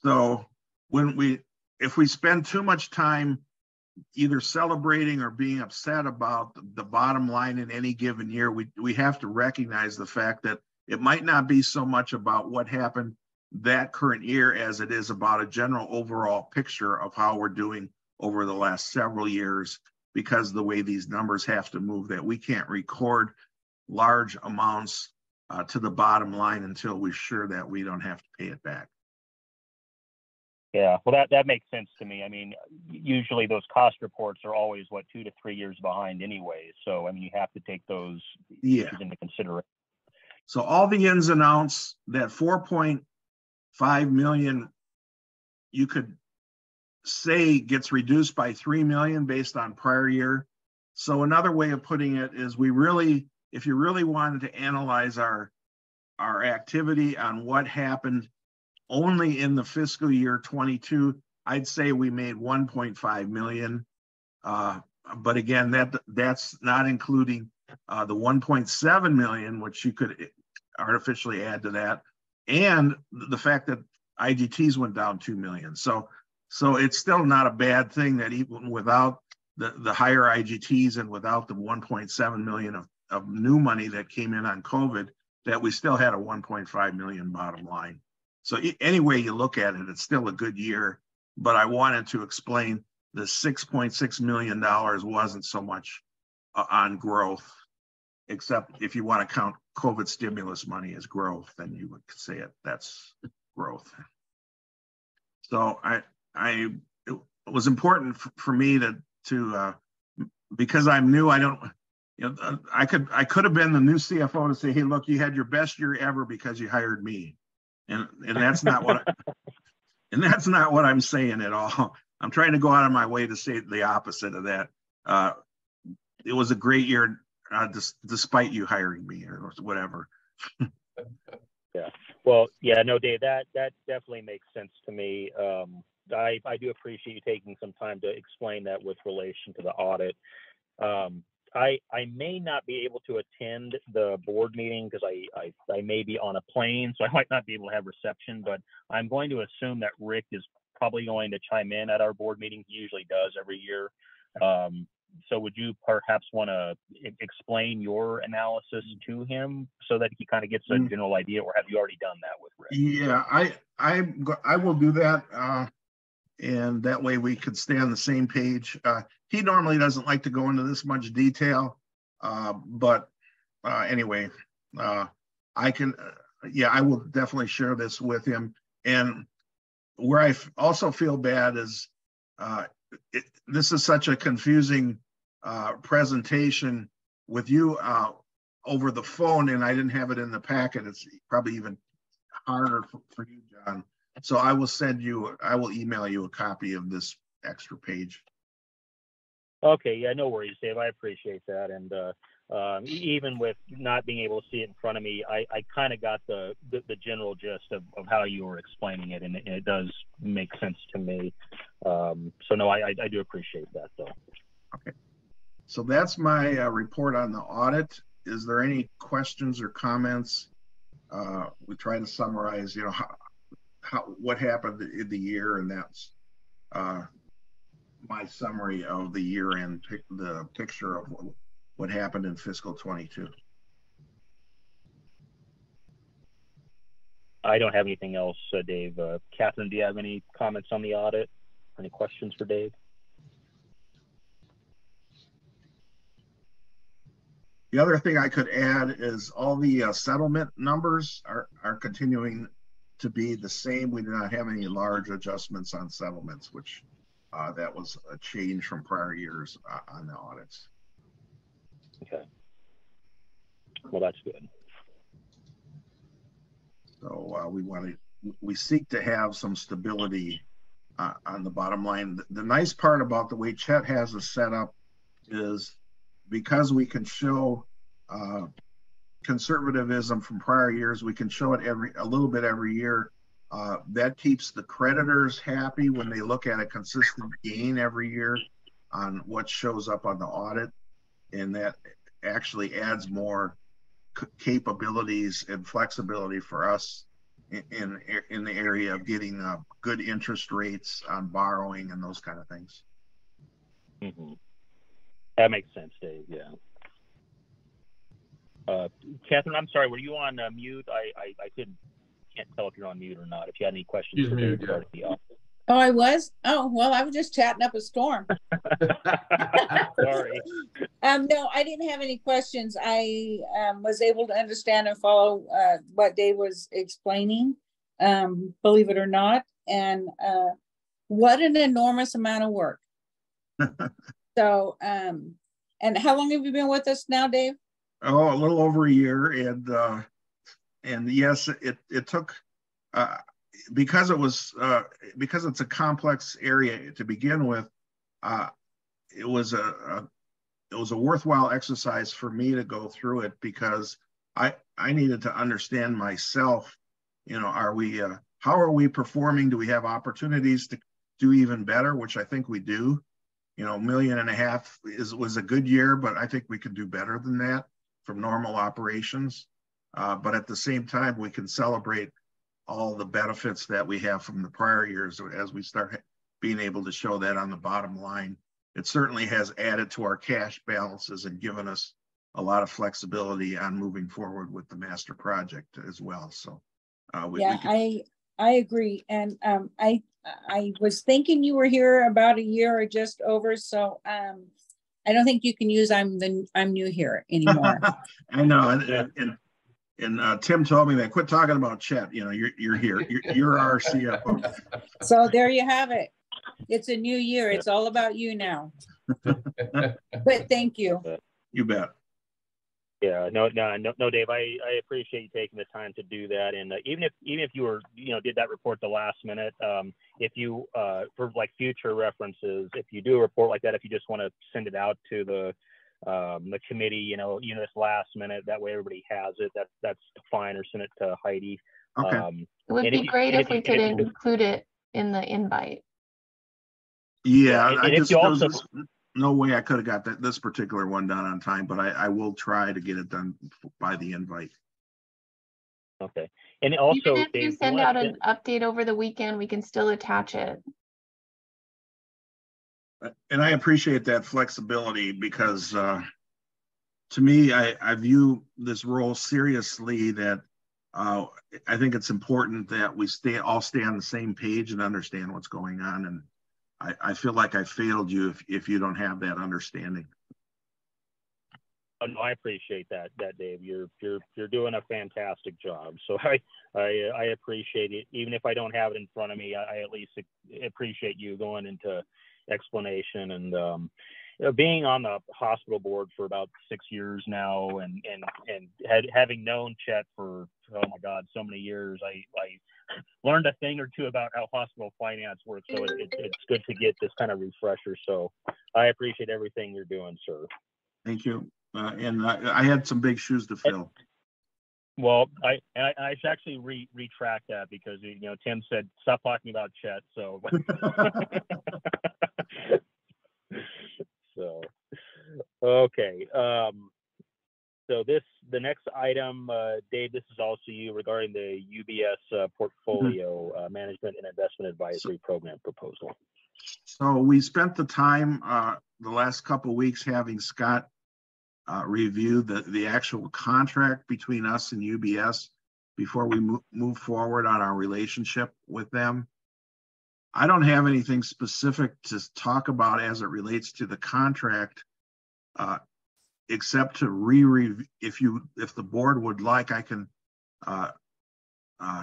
So if we spend too much time either celebrating or being upset about the bottom line in any given year. We have to recognize the fact that it might not be so much about what happened that current year as it is about a general overall picture of how we're doing over the last several years, because the way these numbers have to move, that we can't record large amounts to the bottom line until we're sure that we don't have to pay it back. Yeah, well, that makes sense to me. I mean, usually those cost reports are always, what, 2 to 3 years behind anyway. So, I mean, you have to take those into consideration. So all the ins and outs, that 4.5 million, you could say gets reduced by 3 million based on prior year. So another way of putting it is, if you really wanted to analyze our activity on what happened only in the fiscal year 22, I'd say we made 1.5 million. But again, that's not including the 1.7 million, which you could artificially add to that, and the fact that IGTs went down 2 million. So it's still not a bad thing that even without the higher IGTs and without the 1.7 million of new money that came in on COVID, that we still had a 1.5 million bottom line. So any way you look at it, it's still a good year. But I wanted to explain the $6.6 million wasn't so much on growth, except if you want to count COVID stimulus money as growth, then you would say that's growth. So it was important for me to because I'm new, I could have been the new CFO to say, hey, look, you had your best year ever because you hired me. And that's not what that's not what I'm saying at all. I'm trying to go out of my way to say the opposite of that. It was a great year, despite you hiring me or whatever. Yeah. Well, yeah, no, Dave, that definitely makes sense to me. I do appreciate you taking some time to explain that with relation to the audit. I may not be able to attend the board meeting because I may be on a plane, so I might not be able to have reception, but I'm going to assume that Rick is probably going to chime in at our board meeting. He usually does every year. So would you perhaps want to explain your analysis to him so that he kind of gets a general idea, or have you already done that with Rick? Yeah, I will do that. And that way we could stay on the same page. He normally doesn't like to go into this much detail, but anyway, I can, I will definitely share this with him. And where I also feel bad is this is such a confusing presentation with you over the phone, and I didn't have it in the packet. It's probably even harder for you, John. So I will email you a copy of this extra page. Okay, yeah, no worries, Dave. I appreciate that. And even with not being able to see it in front of me, I kind of got the general gist of how you were explaining it, and it does make sense to me. So no, I do appreciate that, though. Okay. So that's my report on the audit. Is there any questions or comments? We try to summarize, what happened in the year, and that's my summary of the year and the picture of what happened in fiscal 22. I don't have anything else, Dave. Catherine, do you have any comments on the audit? Any questions for Dave? The other thing I could add is all the settlement numbers are continuing to be the same. We do not have any large adjustments on settlements, which that was a change from prior years on the audits. Okay. Well, that's good. So we seek to have some stability on the bottom line. The nice part about the way Chet has us set up is because we can show conservatism from prior years, we can show it a little bit every year. That keeps the creditors happy when they look at a consistent gain every year on what shows up on the audit, and that actually adds more capabilities and flexibility for us in the area of getting good interest rates on borrowing and those kind of things. Mhm. That makes sense, Dave. Yeah. Catherine, I'm sorry, were you on mute? I can't tell if you're on mute or not. If you had any questions She's for Dave muted, regarding the office. Oh, I was? Oh, well, I was just chatting up a storm. Sorry. No, I didn't have any questions. I was able to understand and follow what Dave was explaining, believe it or not. And what an enormous amount of work. So, and how long have you been with us now, Dave? Oh, a little over a year, and yes, it took because it was because it's a complex area to begin with. It was a worthwhile exercise for me to go through it because I needed to understand myself. You know, how are we performing? Do we have opportunities to do even better? Which I think we do. You know, $1.5 million was a good year, but I think we could do better than that from normal operations. But at the same time, we can celebrate all the benefits that we have from the prior years as we start being able to show that on the bottom line. It certainly has added to our cash balances and given us a lot of flexibility on moving forward with the master project as well. So I agree. And I was thinking you were here about a year or just over. So I don't think you can use I'm new here anymore. I know. And Tim told me that quit talking about Chet. You know, you're here. You're our CFO. So there you have it. It's a new year. It's all about you now. But thank you. You bet. Yeah, no, Dave. I appreciate you taking the time to do that. And even if you were, did that report the last minute, if you for like future references, if you do a report like that, if you just want to send it out to the committee, this last minute, that way everybody has it. That's fine. Or send it to Heidi. Okay. It would be great if we could include it in the invite. Yeah, there's no way I could have got this particular one done on time, but I will try to get it done by the invite. Okay. And also, even if you send out an update over the weekend, we can still attach it. And I appreciate that flexibility because to me, I view this role seriously, that I think it's important that we all stay on the same page and understand what's going on. And I feel like I failed you if you don't have that understanding. Oh, no, I appreciate that, Dave. You're doing a fantastic job. So I appreciate it. Even if I don't have it in front of me, I at least appreciate you going into explanation. And being on the hospital board for about 6 years now, and having known Chet for, oh my God, so many years, I learned a thing or two about how hospital finance works. So it's good to get this kind of refresher. So I appreciate everything you're doing, sir. Thank you. And I had some big shoes to fill. Well, I should actually retract that because Tim said stop talking about Chet. So. So, okay. So the next item, Dave, this is also you regarding the UBS portfolio management and investment advisory program proposal. So we spent the time the last couple of weeks having Scott review the actual contract between us and UBS before we move forward on our relationship with them. I don't have anything specific to talk about as it relates to the contract, except to re-review. If the board would like, I can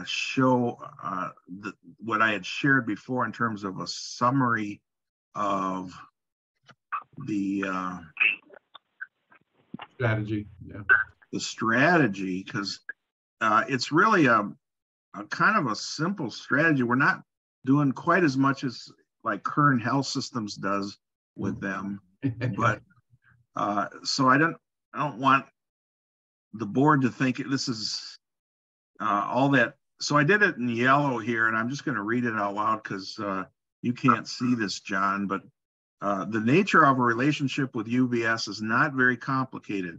show what I had shared before in terms of a summary of the strategy. Yeah, the strategy, because it's really a kind of a simple strategy. We're not doing quite as much as like Kern Health Systems does with them, but so I don't want the board to think this is all that. So I did it in yellow here, and I'm just going to read it out loud because you can't see this, John, but the nature of a relationship with UBS is not very complicated.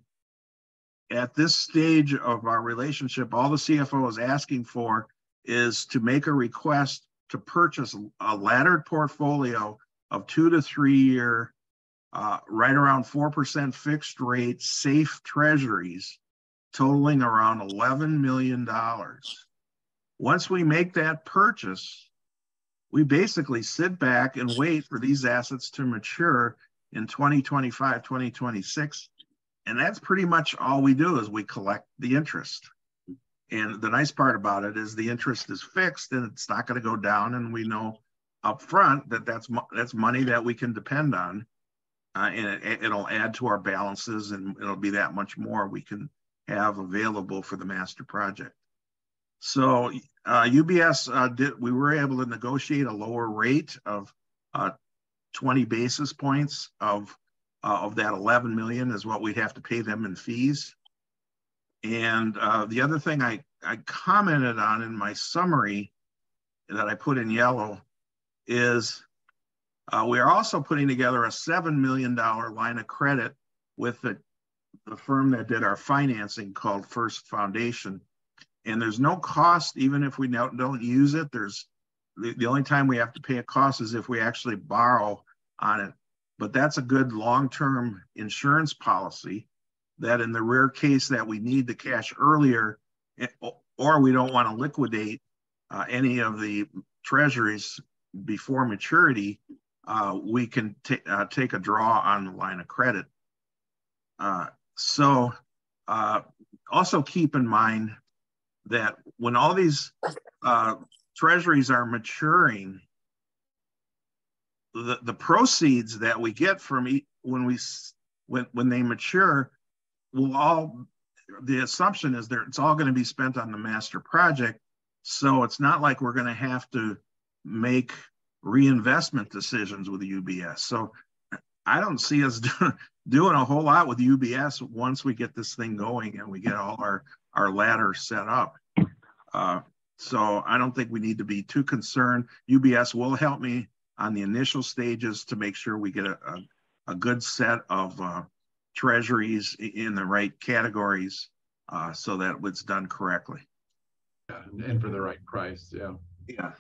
At this stage of our relationship, all the CFO is asking for is to make a request to purchase a laddered portfolio of 2 to 3 year right around 4% fixed rate safe treasuries totaling around $11 million. Once we make that purchase, we basically sit back and wait for these assets to mature in 2025, 2026. And that's pretty much all we do is we collect the interest. And the nice part about it is the interest is fixed and it's not going to go down. And we know up front that that's money that we can depend on. And it'll add to our balances and it'll be that much more we can have available for the master project. So UBS we were able to negotiate a lower rate of 20 basis points of that 11 million is what we'd have to pay them in fees. And the other thing I commented on in my summary that I put in yellow is we are also putting together a $7 million line of credit with the firm that did our financing called First Foundation. And there's no cost, even if we don't use it. There's the only time we have to pay a cost is if we actually borrow on it. But that's a good long-term insurance policy that in the rare case that we need the cash earlier, or we don't want to liquidate any of the treasuries before maturity, we can take a draw on the line of credit. So also keep in mind that when all these treasuries are maturing, the proceeds that we get from when they mature the assumption is that it's all going to be spent on the master project. So it's not like we're going to have to make reinvestment decisions with the UBS. So I don't see us doing a whole lot with UBS once we get this thing going and we get all our ladders set up. So I don't think we need to be too concerned. UBS will help me on the initial stages to make sure we get a good set of treasuries in the right categories so that it's done correctly. Yeah, and for the right price, yeah. Yeah.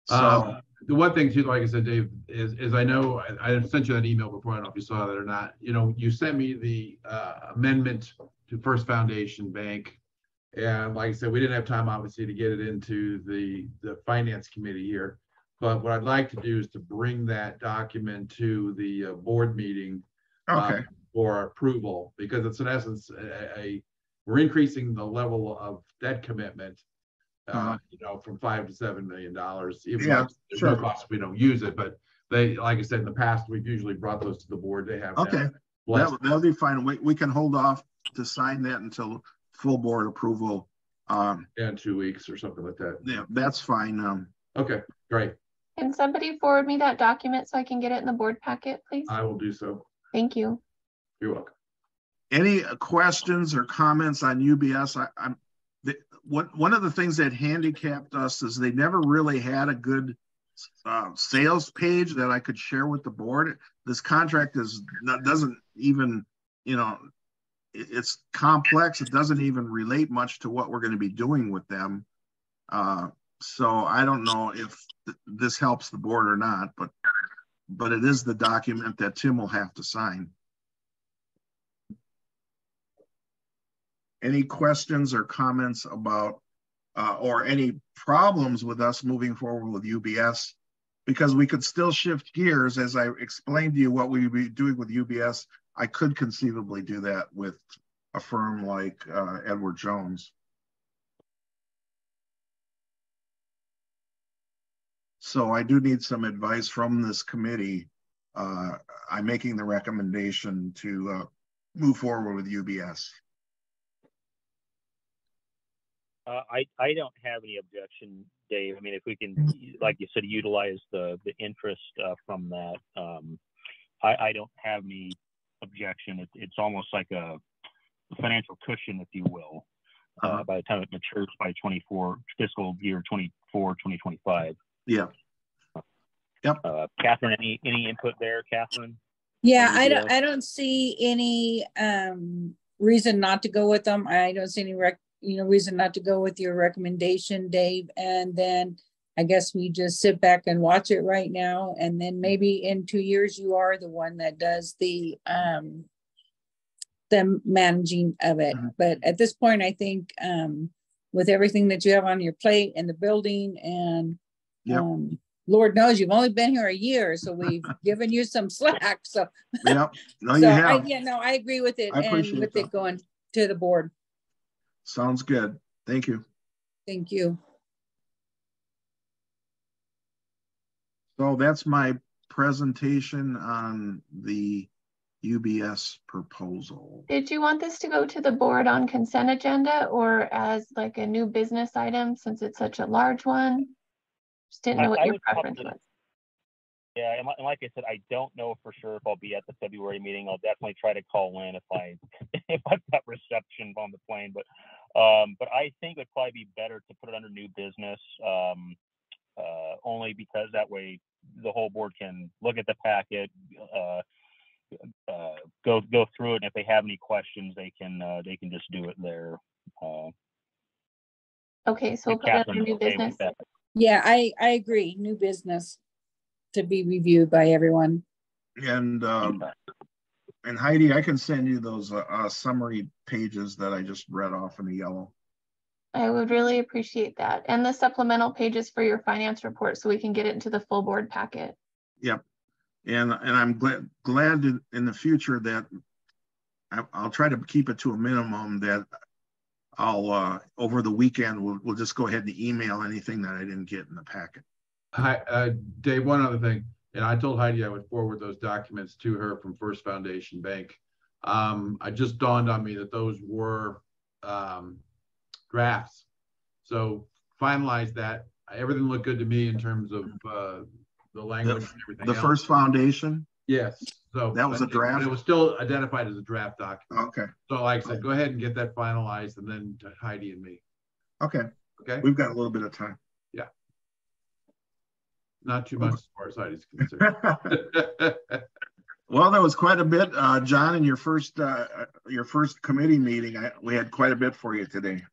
So the one thing too, like I said, Dave, is I know I sent you that email before. I don't know if you saw that or not. You know, you sent me the amendment to First Foundation Bank. And like I said, we didn't have time, obviously, to get it into the finance committee here. But what I'd like to do is to bring that document to the board meeting for approval, because it's in essence we're increasing the level of debt commitment, you know, from $5 to $7 million. Even though there's no cost if we don't use it, but they, like I said, in the past, we've usually brought those to the board. They have that'll be fine. We can hold off to sign that until full board approval. In 2 weeks or something like that. Yeah, that's fine. Okay, great. Can somebody forward me that document so I can get it in the board packet, please? I will do so. Thank you. You're welcome. Any questions or comments on UBS? One of the things that handicapped us is they never really had a good sales page that I could share with the board. This contract doesn't even, you know, it's complex. It doesn't even relate much to what we're going to be doing with them. So I don't know if this helps the board or not, but it is the document that Tim will have to sign. Any questions or comments about or any problems with us moving forward with UBS? Because we could still shift gears. As I explained to you what we'd be doing with UBS, I could conceivably do that with a firm like Edward Jones. So I do need some advice from this committee. I'm making the recommendation to move forward with UBS. I don't have any objection, Dave. I mean, if we can, like you said, utilize the interest from that, I don't have any objection. It's almost like a financial cushion, if you will, by the time it matures by fiscal year 24, 2025. Yeah. Yep. Catherine, any input there, Catherine? Yeah, I don't see any reason not to go with them. I don't see any reason not to go with your recommendation, Dave. And then I guess we just sit back and watch it right now. And then maybe in 2 years, you are the one that does the managing of it. But at this point, I think with everything that you have on your plate and the building and Lord knows you've only been here a year, so we've given you some slack. So no, so you have. I agree with it. I And appreciate with that. it going to the board. Sounds good. Thank you. Thank you. So that's my presentation on the UBS proposal. Did you want this to go to the board on consent agenda or as like a new business item since it's such a large one? Just didn't know what your preference was. Yeah, and like I said, I don't know for sure if I'll be at the February meeting. I'll definitely try to call in if I've got reception on the plane. But I think it'd probably be better to put it under new business, only because that way the whole board can look at the packet, go through it. And if they have any questions, they can just do it there. Okay, so we'll put it under new business. Yeah, I agree. New business to be reviewed by everyone. And Heidi, I can send you those summary pages that I just read off in the yellow. I would really appreciate that. And the supplemental pages for your finance report so we can get it into the full board packet. Yep. And I'm glad in the future that I'll try to keep it to a minimum, that I'll over the weekend we'll just go ahead and email anything that I didn't get in the packet. Hi, Dave, one other thing, and I told Heidi I would forward those documents to her from First Foundation Bank. It just dawned on me that those were drafts. So finalize that. Everything looked good to me in terms of the language and everything else. First Foundation? Yes. So that was a draft? It was still identified as a draft document. Okay. So like I said, go ahead and get that finalized and then to Heidi and me. Okay. Okay. We've got a little bit of time. Yeah. Not too much as far as Heidi's concerned. Well, that was quite a bit, John. In your first committee meeting, we had quite a bit for you today.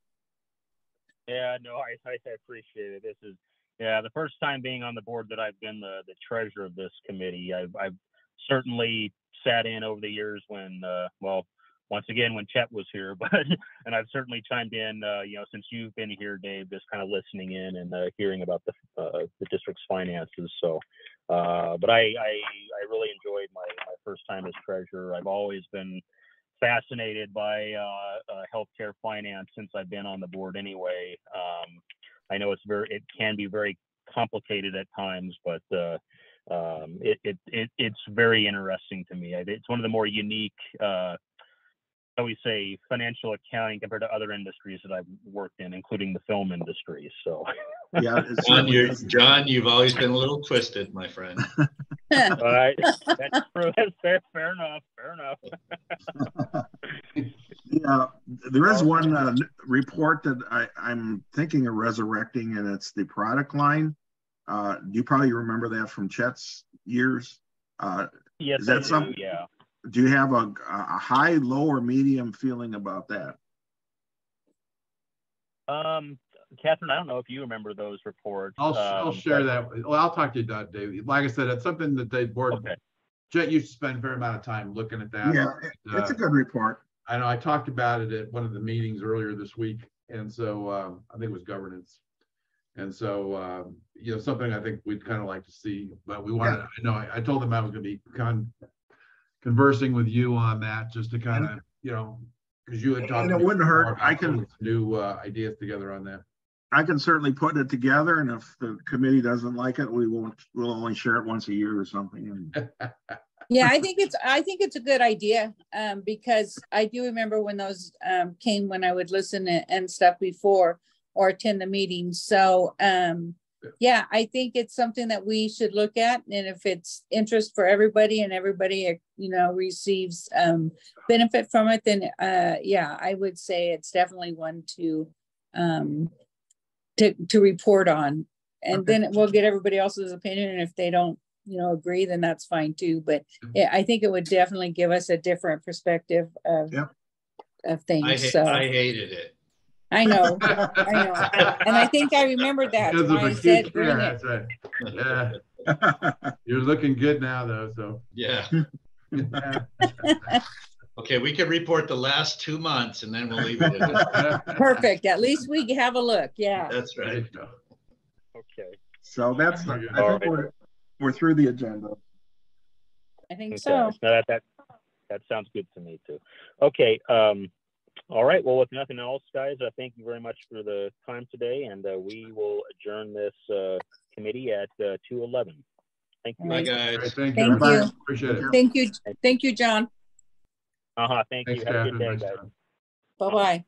Yeah, no, I appreciate it. This is the first time being on the board that I've been the treasurer of this committee. I've certainly sat in over the years when once again when Chet was here, but and I've certainly chimed in since you've been here, Dave, just kind of listening in and hearing about the district's finances. So but I really enjoyed my first time as treasurer. I've always been fascinated by healthcare finance since I've been on the board anyway. I know it can be very complicated at times, but it's very interesting to me. It's one of the more unique, how we say, financial accounting compared to other industries that I've worked in, including the film industry. So, yeah, John, you've always been a little twisted, my friend. All right, that's true. That's fair enough. Fair enough. Yeah, there is one report that I'm thinking of resurrecting, and it's the product line. You probably remember that from Chet's years. Yes, is that something? Yeah. Do you have a high, low, or medium feeling about that? Catherine, I don't know if you remember those reports. I'll share that. Well, I'll talk to you about it, Dave. Like I said, it's something that the board. Okay. Jet used to spend a fair amount of time looking at that. Yeah, it's a good report. I know I talked about it at one of the meetings earlier this week, and so I think it was governance. And so something I think we'd kind of like to see, but we wanted. Yeah. I told them I was going to be conversing with you on that, just to kind of because you had talked. And it wouldn't hurt. I can do ideas together on that. I can certainly put it together, and if the committee doesn't like it, we'll only share it once a year or something. Yeah, I think it's a good idea because I do remember when those came when I would listen and stuff before or attend the meetings. So yeah, I think it's something that we should look at, and if it's interest for everybody and everybody receives benefit from it, then yeah, I would say it's definitely one to report on, and then we'll get everybody else's opinion, and if they don't agree, then that's fine too. But yeah, I think it would definitely give us a different perspective of things. I hated it. I know, I know. And I think I remembered that. Because of Why I acute said care, bring it. that's right. Yeah, you're looking good now though, so. Yeah. Yeah. Okay, we can report the last 2 months and then we'll leave it at that. Perfect. At least we have a look. Yeah. That's There right. you go. Okay. So that's, Very good. I think we're through the agenda. I think Okay. so. No, that sounds good to me too. Okay. All right. Well, with nothing else, guys, thank you very much for the time today, and we will adjourn this committee at 2:11. Thank you. Bye, Right. All right, guys. thank you. Thank Bye-bye. you. Appreciate it. Thank you. Thank you, John. Thank Thanks, you. Have a good Catherine. day, Nice guys. job. Bye-bye.